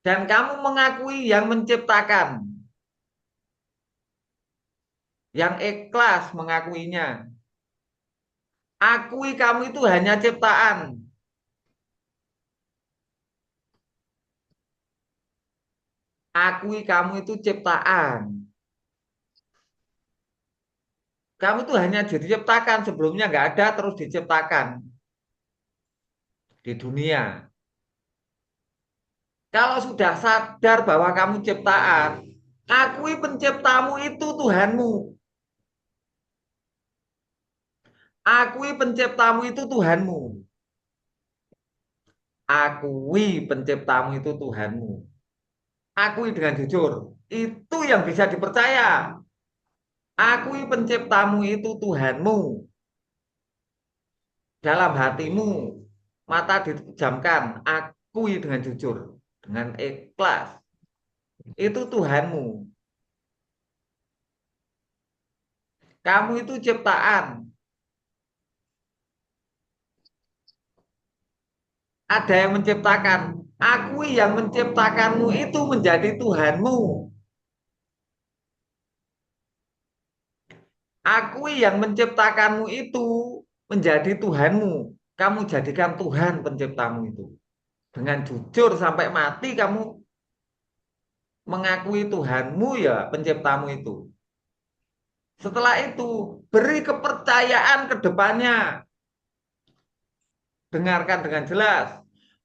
Dan kamu mengakui yang menciptakan. Yang ikhlas mengakuinya. Akui kamu itu hanya ciptaan. Akui kamu itu ciptaan. Kamu itu hanya diciptakan, sebelumnya nggak ada, terus diciptakan di dunia. Kalau sudah sadar bahwa kamu ciptaan, akui penciptamu itu Tuhanmu. Akui penciptamu itu Tuhanmu. Akui penciptamu itu Tuhanmu. Akui dengan jujur. Itu yang bisa dipercaya. Akui penciptamu itu Tuhanmu. Dalam hatimu, mata dipejamkan. Akui dengan jujur. Dengan ikhlas. Itu Tuhanmu. Kamu itu ciptaan. Ada yang menciptakan. Akui yang menciptakanmu itu menjadi Tuhanmu. Akui yang menciptakanmu itu menjadi Tuhanmu. Kamu jadikan Tuhan penciptamu itu. Dengan jujur sampai mati kamu mengakui Tuhanmu ya penciptamu itu. Setelah itu beri kepercayaan ke depannya. Dengarkan dengan jelas.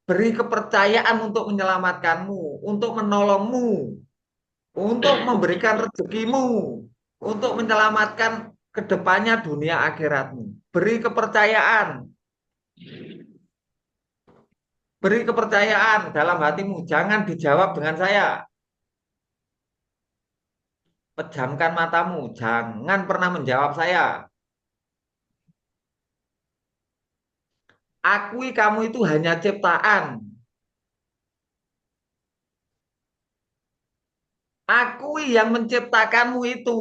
Beri kepercayaan untuk menyelamatkanmu, untuk menolongmu. untuk memberikan rezekimu, untuk menyelamatkan kedepannya dunia akhiratmu. Beri kepercayaan. Beri kepercayaan dalam hatimu. Jangan dijawab dengan saya. Pejamkan matamu. Jangan pernah menjawab saya. Akui kamu itu hanya ciptaan. Akui yang menciptakanmu itu.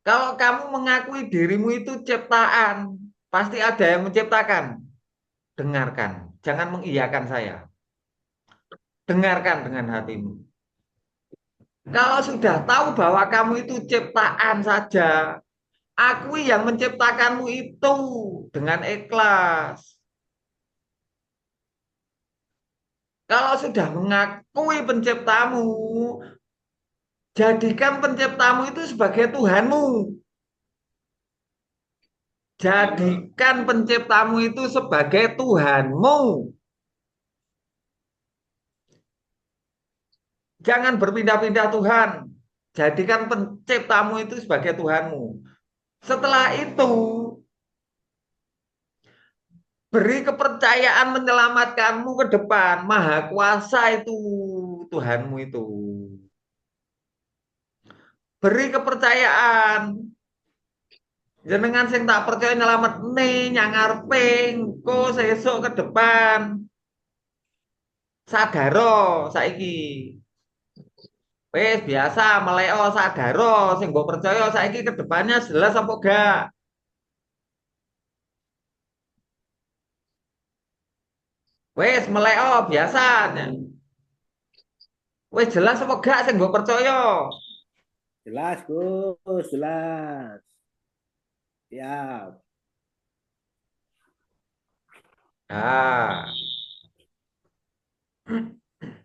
Kalau kamu mengakui dirimu itu ciptaan, pasti ada yang menciptakan. Dengarkan, jangan mengiyakan saya. Dengarkan dengan hatimu. Kalau sudah tahu bahwa kamu itu ciptaan saja, akui yang menciptakanmu itu dengan ikhlas. Kalau sudah mengakui penciptamu, jadikan penciptamu itu sebagai Tuhanmu. Jadikan penciptamu itu sebagai Tuhanmu. Jangan berpindah-pindah Tuhan. Jadikan penciptamu itu sebagai Tuhanmu. Setelah itu, beri kepercayaan menyelamatkanmu ke depan. Maha kuasa itu Tuhanmu itu. Beri kepercayaan. Jenengan sing tak percaya nyelamat nih nyangarepe engko sesuk ke depan. Sadaro saiki. Wes biasa meleo sadaro sing mbok percaya saiki ke depannya jelas apa gak? Wes meleo biasa. Wes jelas apa gak sing mbok percaya? Jelas, Gus, jelas. Siap. Ah.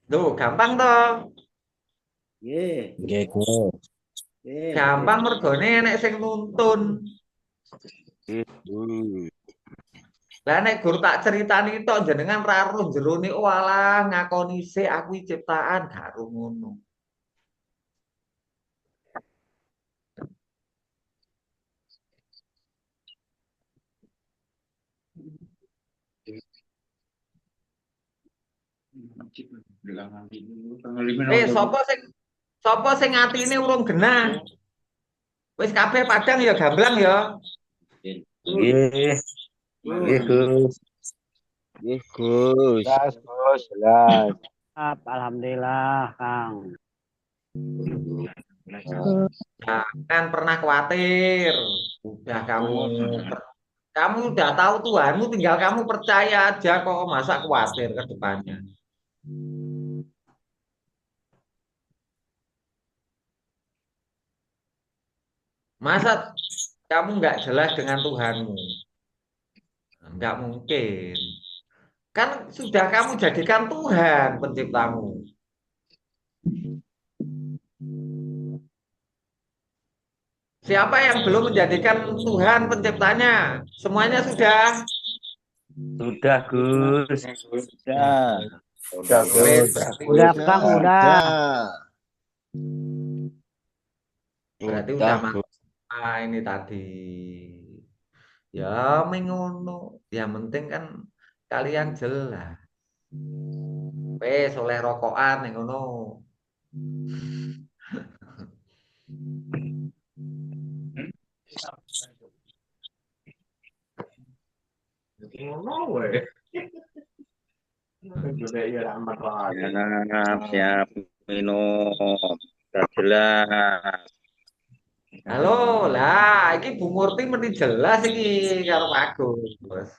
Tuh, gampang toh. Nggih. Nggih, Gus. Nggih. Gampang mergone nek sing nuntun. Lah nek guru tak ceritani tok jenengan ra roh jerone walah ngakoni sik aku ciptaan gak ro ngono. Sapa sing atine urung genah? Wis kabeh padang ya gamblang ya. Nggih. Nggih, Gus. Nggih, Gus. Jelas, Gus, jelas. Alhamdulillah, Kang. Jangan pernah khawatir. Udah kamu udah tahu Tuhanmu, tinggal kamu percaya aja kok, masa khawatir ke depannya. Masa kamu nggak jelas dengan Tuhanmu? Nggak mungkin. Kan sudah kamu jadikan Tuhan penciptamu. Siapa yang belum menjadikan Tuhan penciptanya? Semuanya sudah? Sudah, Gus. Sudah. Udah, Gus. Udah, Kang, udah. Berarti udah ini tadi. Ya mengono. Yang penting kan kalian jelas. Wes oleh rokokan yang ngono. Siap minum. Sudah jelas. Halo, lah, iki Bu Murti mesti jelas iki karo Agus, Bos.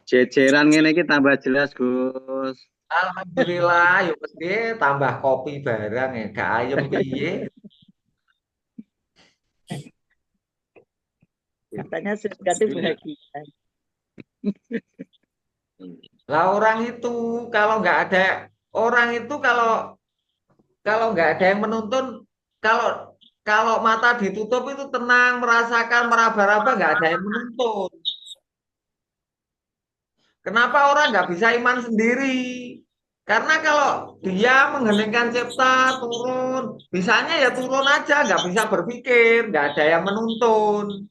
Jejeran ngene iki tambah jelas, Gus. Alhamdulillah, yuk mesti tambah kopi barang ya, gak ayem piye. Katanya sudah bahagia. Lah orang itu kalau nggak ada orang itu kalau nggak ada yang menuntun, kalau mata ditutup itu tenang, merasakan meraba-raba, nggak ada yang menuntun. Kenapa orang nggak bisa iman sendiri? Karena kalau dia mengheningkan cipta turun, bisanya ya turun aja, nggak bisa berpikir, nggak ada yang menuntun.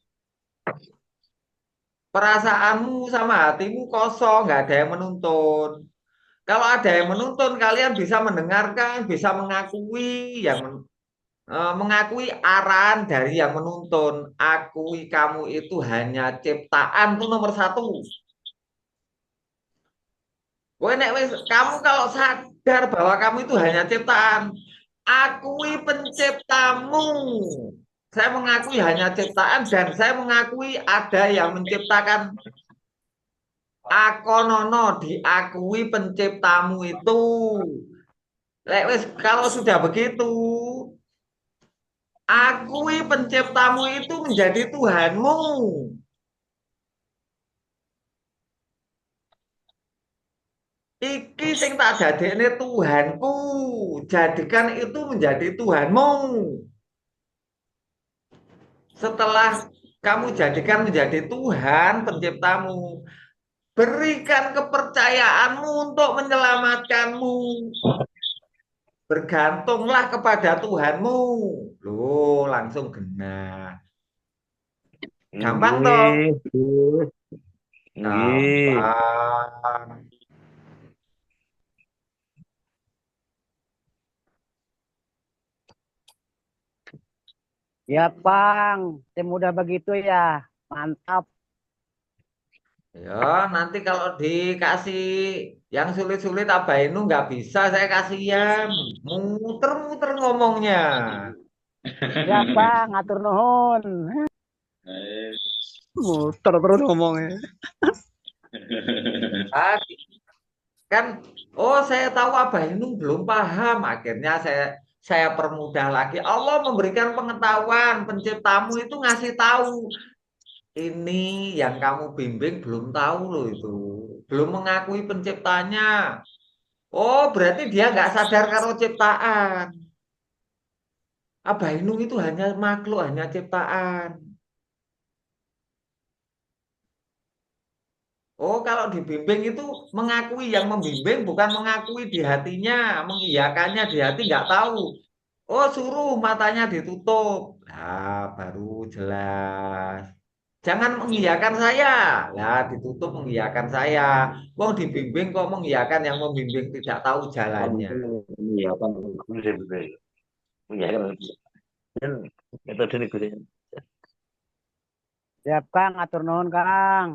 Perasaanmu sama hatimu kosong, nggak ada yang menuntun. Kalau ada yang menuntun, kalian bisa mendengarkan, bisa mengakui arahan dari yang menuntun. Akui kamu itu hanya ciptaan, itu nomor satu. Kamu kalau sadar bahwa kamu itu hanya ciptaan, akui penciptamu. Saya mengakui hanya ciptaan dan saya mengakui ada yang menciptakan. Akonono, diakui penciptamu itu. Kalau sudah begitu, akui penciptamu itu menjadi Tuhanmu. Iki sing tak dadekne Tuhanku, jadikan itu menjadi Tuhanmu. Setelah kamu jadikan menjadi Tuhan penciptamu, berikan kepercayaanmu untuk menyelamatkanmu. Bergantunglah kepada Tuhanmu. Loh, langsung genah. Gampang toh? Gampang. Ya, Bang. Semudah begitu ya. Mantap. Ya, nanti kalau dikasih yang sulit-sulit Abainu nggak bisa, saya kasihan. Muter-muter ngomongnya. Ya, Bang. Atur nuhun. Muter terus ngomongnya. Kan, oh saya tahu Abainu belum paham. Akhirnya saya permudah lagi. Allah memberikan pengetahuan, penciptamu itu ngasih tahu. Ini yang kamu bimbing belum tahu loh itu. Belum mengakui penciptanya. Oh, berarti dia nggak sadar karo ciptaan. Abainu itu hanya makhluk, hanya ciptaan. Oh, kalau dibimbing itu mengakui, yang membimbing bukan mengakui di hatinya, mengiyakannya di hati nggak tahu. Oh, suruh matanya ditutup. Nah, baru jelas. Jangan mengiyakan saya. Lah, ditutup mengiyakan saya. Wong dibimbing kok mengiyakan, yang membimbing tidak tahu jalannya. Siap, Kang. Atur nuhun, Kang.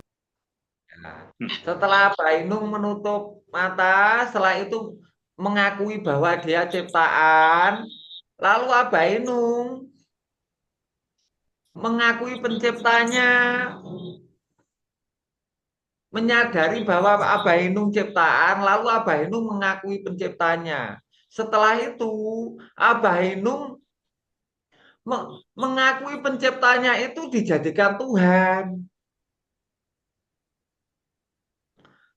Setelah Bainung menutup mata, setelah itu mengakui bahwa dia ciptaan, lalu Abainung mengakui penciptanya, menyadari bahwa Abainung ciptaan, lalu Abainung mengakui penciptanya. Setelah itu Abainung mengakui penciptanya itu dijadikan Tuhan.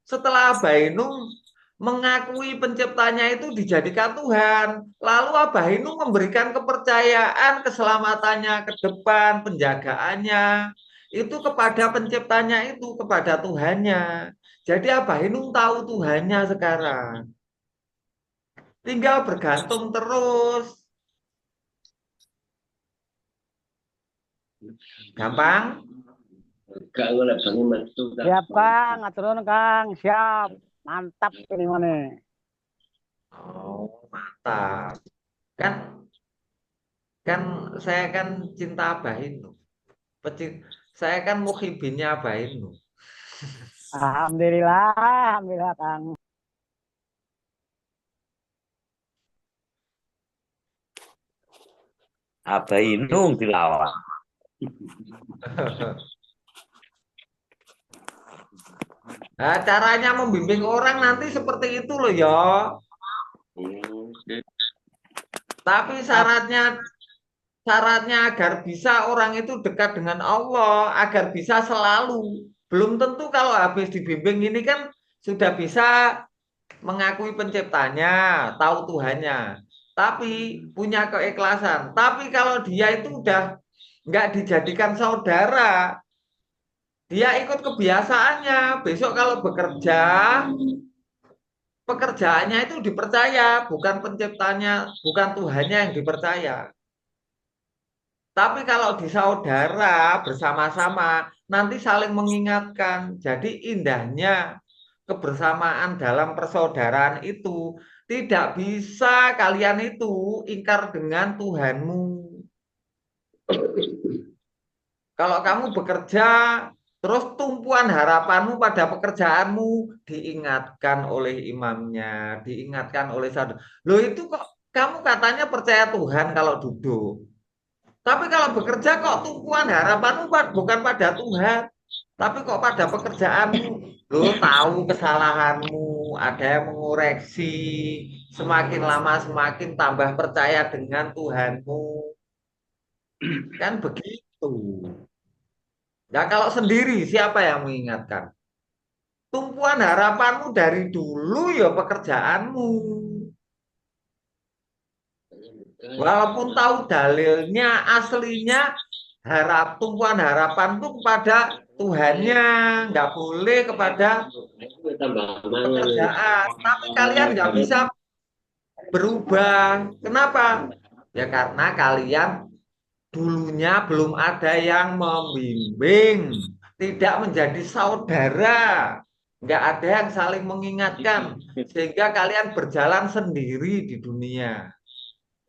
Setelah Abainung mengakui penciptanya itu dijadikan Tuhan, lalu Abainung memberikan kepercayaan keselamatannya ke depan, penjagaannya itu kepada penciptanya itu, kepada Tuhannya. Jadi Abainung tahu Tuhannya sekarang. Tinggal bergantung terus. Gampang? Siap, Kang. Atur nuhun, Kang. Siap. Mantap ini mana. Oh, mantap. Kan saya kan cinta Abainung. Saya kan muhibinnya Abainung. Alhamdulillah, alhamdulillah, Kang. Abainung dilawan. Nah, caranya membimbing orang nanti seperti itu loh ya. Tapi syaratnya agar bisa orang itu dekat dengan Allah, agar bisa selalu. Belum tentu kalau habis dibimbing ini kan sudah bisa mengakui penciptanya, tahu Tuhannya. Tapi punya keikhlasan. Tapi kalau dia itu udah nggak dijadikan saudara, dia ikut kebiasaannya. Besok kalau bekerja, Pekerjaannya itu dipercaya, bukan penciptanya, bukan Tuhannya yang dipercaya. Tapi kalau di saudara bersama-sama, nanti saling mengingatkan. Jadi indahnya kebersamaan dalam persaudaraan itu tidak bisa kalian itu ingkar dengan Tuhanmu. Kalau kamu bekerja, terus tumpuan harapanmu pada pekerjaanmu diingatkan oleh imamnya, diingatkan oleh saudara. Loh itu kok kamu katanya percaya Tuhan kalau duduk. Tapi kalau bekerja kok tumpuan harapanmu bukan pada Tuhan, tapi kok pada pekerjaanmu. Lo tahu kesalahanmu, ada yang mengoreksi, semakin lama semakin tambah percaya dengan Tuhanmu. Kan begitu. Ya kalau sendiri siapa yang mengingatkan? Tumpuan harapanmu dari dulu ya pekerjaanmu. Walaupun tahu dalilnya, aslinya tumpuan harapan itu kepada Tuhannya, nggak boleh kepada pekerjaan. Tapi kalian nggak bisa berubah. Kenapa? Ya karena kalian dulunya belum ada yang membimbing, tidak menjadi saudara, nggak ada yang saling mengingatkan, sehingga kalian berjalan sendiri di dunia,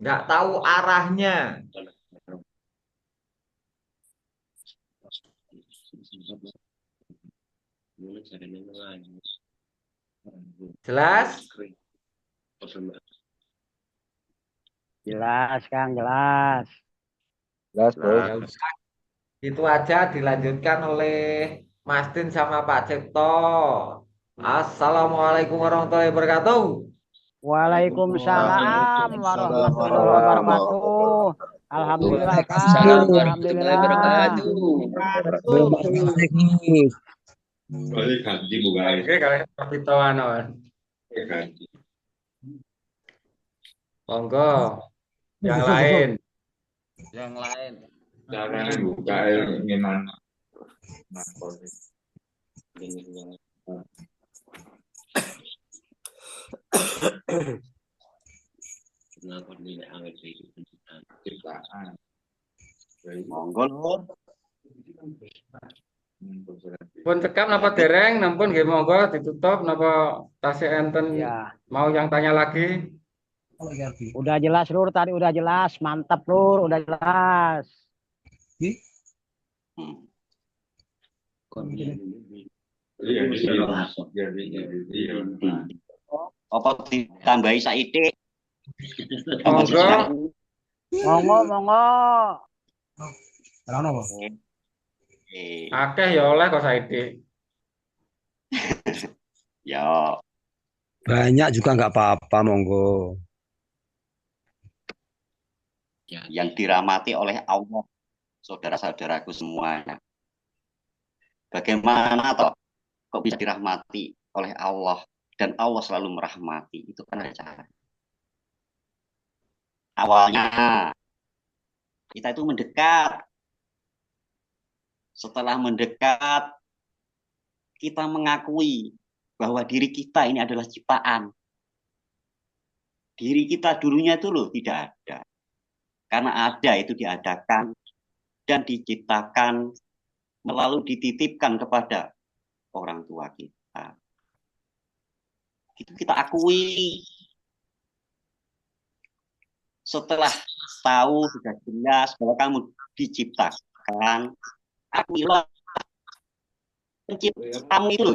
nggak tahu arahnya. Jelas? Jelas, Kang, jelas. Jelas, Bro. Itu aja, dilanjutkan oleh Mas Din sama Pak Cipto. Assalamualaikum warahmatullahi wabarakatuh. Waalaikumsalam warahmatullahi wabarakatuh. Alhamdulillah, Kang. Alhamdulillah. Boleh ganti Bu guys. Oke, kalau Pak Cipto Ganti. monggo yang lain. Yang lain. Jangan buka gimana? Monggo Lur. Pun cekap napa dereng, nampun nggih monggo ditutup napa tasih enten Ya. mau yang tanya lagi? Udah jelas, Lur. Tadi udah jelas. Mantap, Lur. Udah jelas. Apa ditambahi saiki? Monggo. Monggo. Akeh ya oleh kok saiki. Ya. Banyak juga nggak apa-apa, monggo. Yang dirahmati oleh Allah, saudara-saudaraku semuanya. Bagaimana toh kok bisa dirahmati oleh Allah dan Allah selalu merahmati? Itu kan ada cara. Awalnya kita itu mendekat. Setelah mendekat, kita mengakui bahwa diri kita ini adalah ciptaan. Diri kita dulunya itu loh tidak ada. Karena ada itu diadakan dan diciptakan lalu dititipkan kepada orang tua kita. Itu kita akui. Setelah tahu sudah jelas bahwa kamu diciptakan, akuilah penciptamu itu loh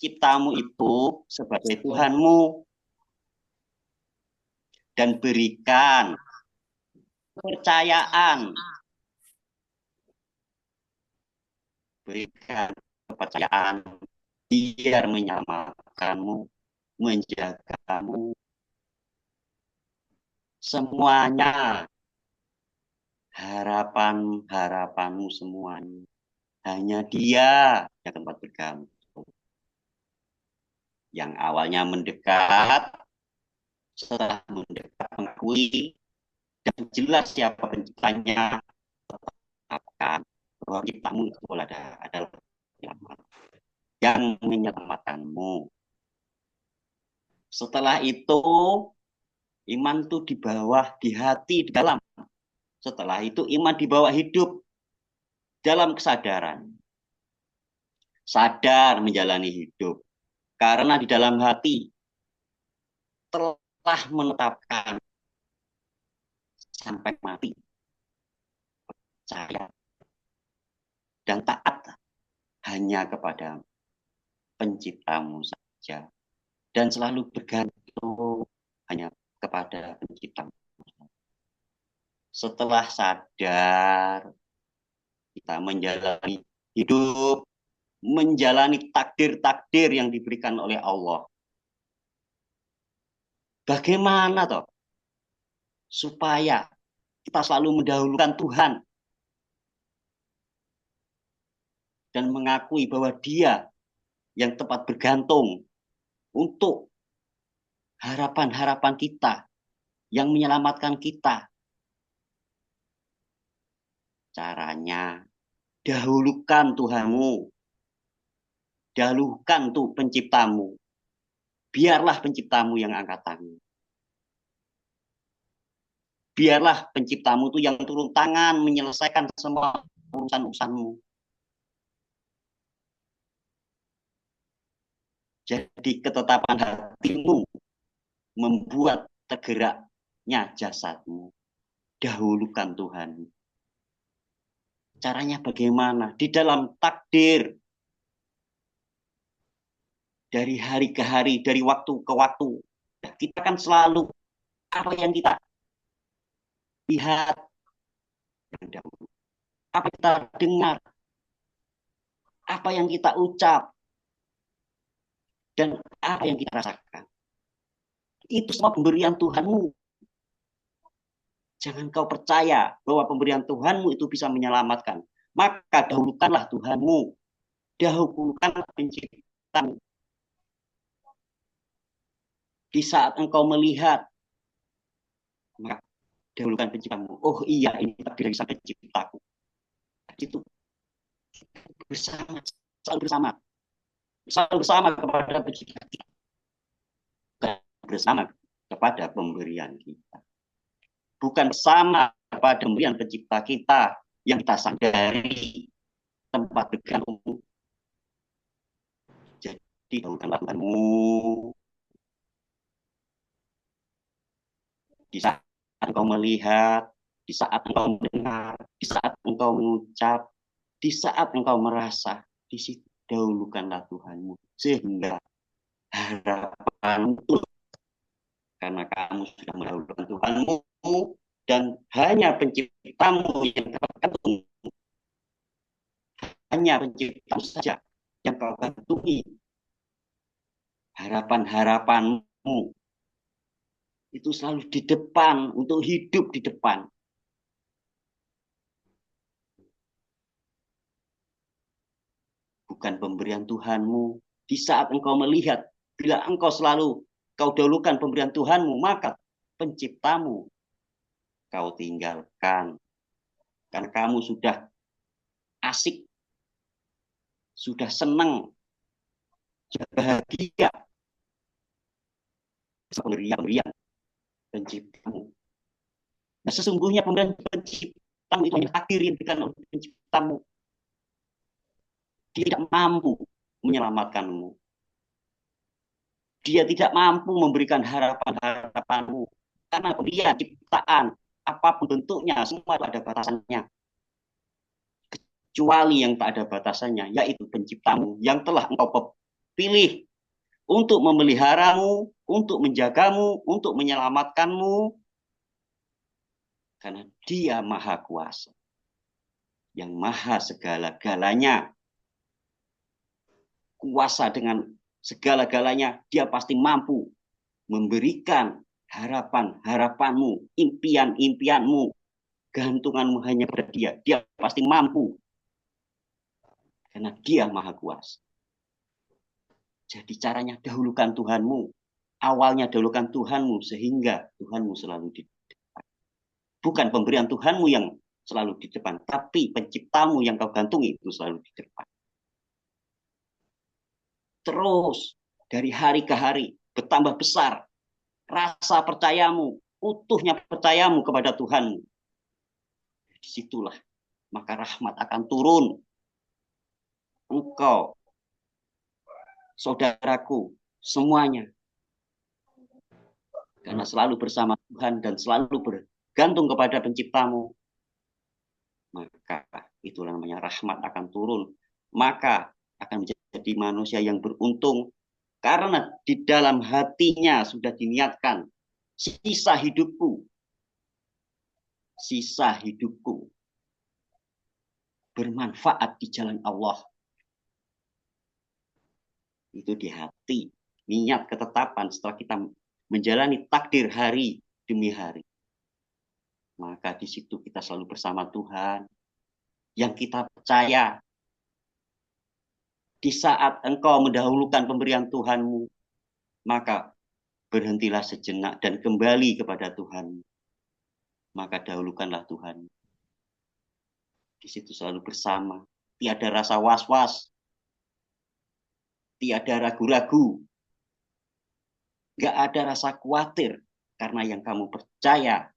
ciptamu itu sebagai Tuhanmu. Dan berikan kepercayaan. Berikan kepercayaan biar menyelamatkanmu, menjagamu. Semuanya. Harapanmu semuanya. Hanya Dia yang tempat bergantung. Yang awalnya mendekat, setelah mendekat mengakui dan jelas siapa penciptanya, tetapkan bahwa ciptamu itu adalah selamat. yang menyelamatkanmu. Setelah itu, iman itu di bawah, di hati, di dalam. Setelah itu, iman dibawa hidup dalam kesadaran. Sadar menjalani hidup. Karena di dalam hati telah menetapkan sampai mati. Percaya dan taat hanya kepada penciptamu saja. Dan selalu bergantung hanya kepada penciptamu. Setelah sadar, kita menjalani hidup, menjalani takdir-takdir yang diberikan oleh Allah. Bagaimana toh supaya kita selalu mendahulukan Tuhan dan mengakui bahwa Dia yang tepat bergantung untuk harapan-harapan kita yang menyelamatkan kita. Caranya, dahulukan Tuhanmu. Dahulukan tuh penciptamu. Biarlah penciptamu yang angkat tangan. Biarlah penciptamu itu yang turun tangan menyelesaikan semua urusan-urusanmu. Jadi ketetapan hatimu membuat tergeraknya jasadmu. Dahulukan Tuhan. Caranya bagaimana? Di dalam takdir. Dari hari ke hari, dari waktu ke waktu. Kita kan selalu apa yang kita lihat yang dahulu. Apa yang kita dengar. Apa yang kita ucap. Dan apa yang kita rasakan. Itu semua pemberian Tuhanmu. Jangan kau percaya bahwa pemberian Tuhanmu itu bisa menyelamatkan. Maka dahulukanlah Tuhanmu. Dahulukanlah penciptamu. Di saat engkau melihat, maka dahulukan penciptamu. Oh iya, ini takdir dari sang penciptaku. Itu bersama, selalu bersama. Selalu bersama kepada pencipta kita. Bersama kepada pemberian kita. Bukan bersama kepada pemberian pencipta kita yang kita sadari tempat bergantung. Jadi dahulukanlah Tuhanmu. Di saat engkau melihat, di saat engkau mendengar, di saat engkau mengucap, di saat engkau merasa, di situ dahulukanlah Tuhanmu. Sehingga harapanmu itu, karena kamu sudah mendahulukan Tuhanmu, dan hanya penciptamu yang tergantung. Hanya penciptamu saja yang kau gantungi. Harapan-harapanmu itu selalu di depan, untuk hidup di depan. Bukan pemberian Tuhanmu. Di saat engkau melihat, bila engkau selalu kau dahulukan pemberian Tuhanmu, maka penciptamu kau tinggalkan. Karena kamu sudah asik, sudah senang, sudah bahagia. Pemberian penciptamu. Nah, sesungguhnya pemberian penciptamu itu hanya takdir yang diberikan oleh penciptamu. Dia tidak mampu menyelamatkanmu. Dia tidak mampu memberikan harapan-harapanmu. Karena dia ciptaan, apapun bentuknya, semua ada batasannya. Kecuali yang tak ada batasannya, yaitu penciptamu yang telah engkau pilih untuk memeliharamu, untuk menjagamu, untuk menyelamatkanmu. Karena dia maha kuasa. Yang maha segala-galanya. Kuasa dengan segala-galanya, dia pasti mampu memberikan harapan-harapanmu, impian-impianmu, gantunganmu hanya pada dia. Dia pasti mampu. Karena dia maha kuasa. Jadi caranya dahulukan Tuhanmu. Awalnya dahulukan Tuhanmu sehingga Tuhanmu selalu di depan. Bukan pemberian Tuhanmu yang selalu di depan, tapi penciptamu yang kau gantungi itu selalu di depan. terus dari hari ke hari bertambah besar rasa percayamu, utuhnya percayamu kepada Tuhanmu. Disitulah maka rahmat akan turun. Engkau, saudaraku, semuanya. Karena selalu bersama Tuhan dan selalu bergantung kepada penciptamu. Maka itulah namanya rahmat akan turun. Maka akan menjadi manusia yang beruntung. Karena di dalam hatinya sudah diniatkan sisa hidupku bermanfaat di jalan Allah. Itu di hati, niat ketetapan setelah kita menjalani takdir hari demi hari. Maka di situ kita selalu bersama Tuhan. Yang kita percaya di saat engkau mendahulukan pemberian Tuhanmu, maka berhentilah sejenak dan kembali kepada Tuhan. Maka dahulukanlah Tuhan. Di situ selalu bersama. Tiada rasa was-was. Tiada ragu-ragu. Gak ada rasa khawatir. Karena yang kamu percaya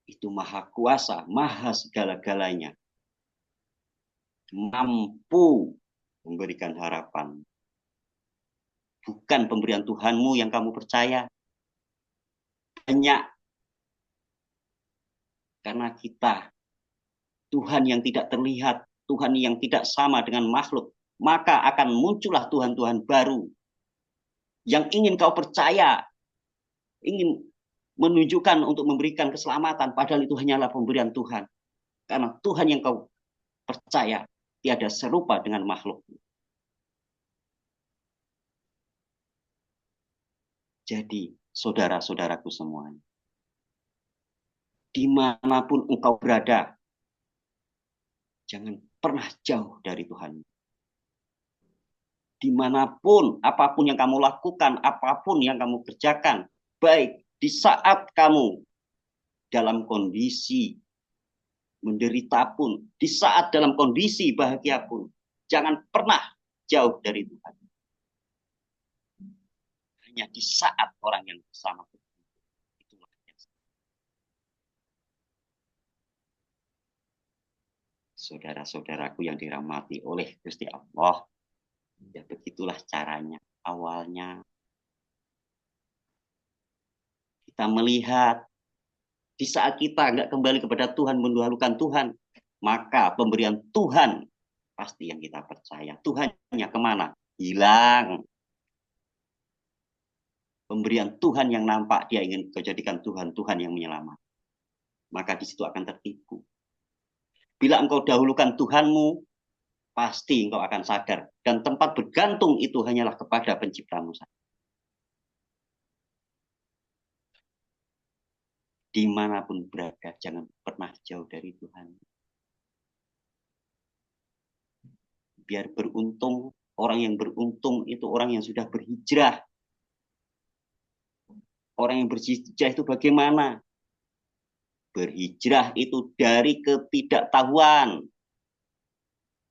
itu maha kuasa, maha segala-galanya. Mampu memberikan harapan. Bukan pemberian Tuhanmu yang kamu percaya. Banyak. Karena kita Tuhan yang tidak terlihat, Tuhan yang tidak sama dengan makhluk, maka akan muncullah Tuhan-Tuhan baru yang ingin kau percaya, ingin menunjukkan untuk memberikan keselamatan, padahal itu hanyalah pemberian Tuhan. Karena Tuhan yang kau percaya tiada serupa dengan makhluk. Jadi, saudara-saudaraku semuanya, dimanapun engkau berada, jangan pernah jauh dari Tuhan. Dimanapun, apapun yang kamu lakukan, apapun yang kamu kerjakan, baik di saat kamu dalam kondisi menderita pun, di saat dalam kondisi bahagia pun, jangan pernah jauh dari Tuhan. Hanya di saat orang yang bersama Tuhan. Itulah yang saudara-saudaraku yang dirahmati oleh Gusti Allah. Ya begitulah caranya. Awalnya kita melihat di saat kita nggak kembali kepada Tuhan, mendahulukan Tuhan, maka pemberian Tuhan pasti yang kita percaya. Tuhannya kemana? Hilang. Pemberian Tuhan yang nampak dia ingin kejadikan Tuhan, Tuhan yang menyelamatkan. Maka di situ akan tertipu. Bila engkau dahulukan Tuhanmu, pasti engkau akan sadar. Dan tempat bergantung itu hanyalah kepada penciptamu saja. Dimanapun berada, jangan pernah jauh dari Tuhan. Biar beruntung, orang yang beruntung itu orang yang sudah berhijrah. Orang yang berhijrah itu bagaimana? Berhijrah itu dari ketidaktahuan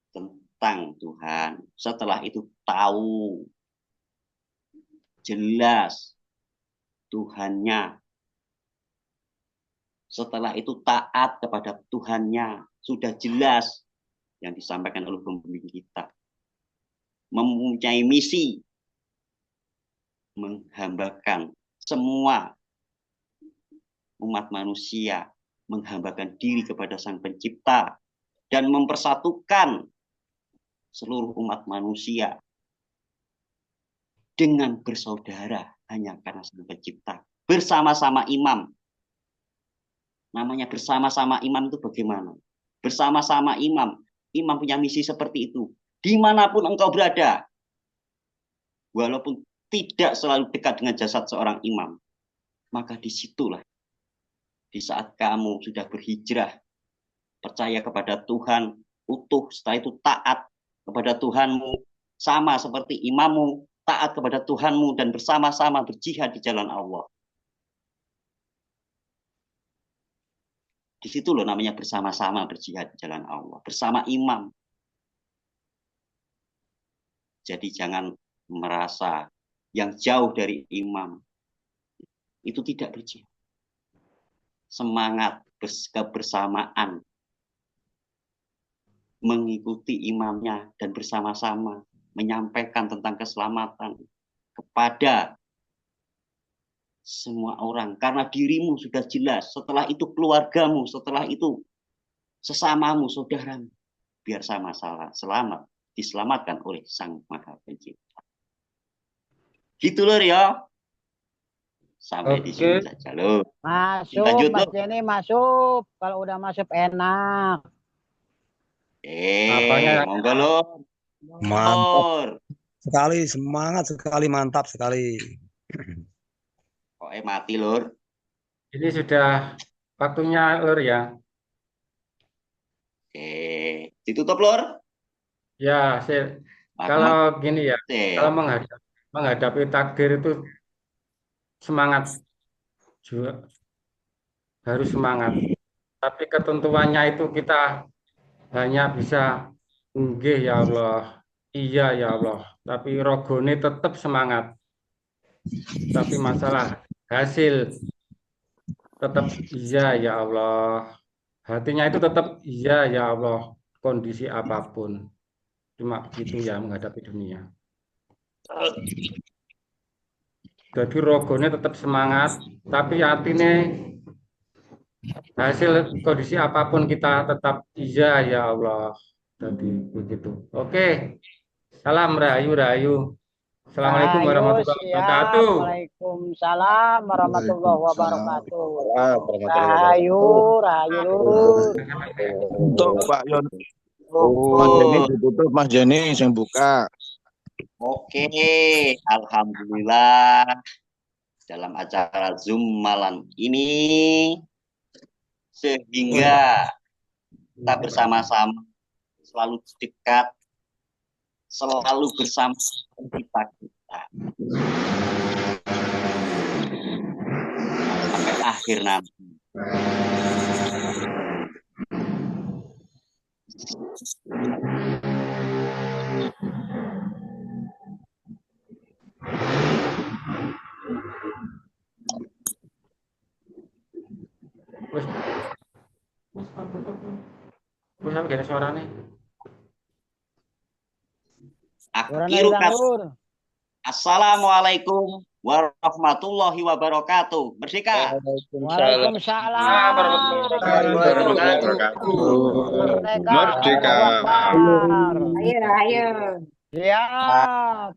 tentang Tuhan. Setelah itu tahu jelas Tuhannya. Setelah itu taat kepada Tuhannya. Sudah jelas yang disampaikan oleh pembimbing kita. Mempunyai misi menghambakan semua umat manusia, menghambakan diri kepada Sang Pencipta dan mempersatukan seluruh umat manusia dengan bersaudara hanya karena Sang Pencipta. Bersama-sama imam. Namanya bersama-sama imam itu bagaimana? Bersama-sama imam. Imam punya misi seperti itu. Dimanapun engkau berada. Walaupun tidak selalu dekat dengan jasad seorang imam. Maka disitulah. Di saat kamu sudah berhijrah, percaya kepada Tuhan, utuh, setelah itu taat kepada Tuhanmu, sama seperti imammu, taat kepada Tuhanmu, dan bersama-sama berjihad di jalan Allah. Di situ loh namanya bersama-sama berjihad di jalan Allah, bersama imam. Jadi jangan merasa yang jauh dari imam itu tidak berjihad. Semangat kebersamaan mengikuti imamnya dan bersama-sama menyampaikan tentang keselamatan kepada semua orang. Karena dirimu sudah jelas, setelah itu keluargamu, setelah itu sesamamu, saudaramu. Biar sama-sama selamat, diselamatkan oleh Sang Maha Pencipta. Gitu loh ya. Sampai di sini saja loh. Masuk, Lanjut, Mas loh. Jenny masuk. Kalau udah masuk enak. Monggo loh. Mantap sekali, semangat sekali, mantap sekali. Kok mati lur. Ini sudah waktunya lur ya. Ditutup lur. Ya, kalau gini ya, kalau menghadapi takdir itu semangat juga, harus semangat. Tapi ketentuannya itu kita hanya bisa nggih ya Allah, iya ya Allah. Tapi rogone tetap semangat. Tapi masalah hasil tetap iya ya Allah. Hatinya itu tetap iya ya Allah, kondisi apapun. Cuma gitu ya menghadapi dunia. Jadi rogone tetap semangat, tapi hatinya hasil kondisi apapun kita tetap iya ya Allah. Jadi begitu. Oke. Salam rahayu. Assalamualaikum warahmatullahi wabarakatuh. Waalaikumsalam warahmatullahi wabarakatuh. Rahayu. Untuk Pak Yon. Mas Jenny ditutup, Mas Jenny yang buka. Oke, alhamdulillah dalam acara Zoom malam ini sehingga kita bersama-sama selalu dekat, selalu bersama kita. Sampai akhir nanti. Bisa gini suaranya. Akhiru kata. Assalamualaikum warahmatullahi wabarakatuh. Merdeka. Waalaikumsalam warahmatullahi wabarakatuh. Merdeka. Merdeka. Ayo. Siap.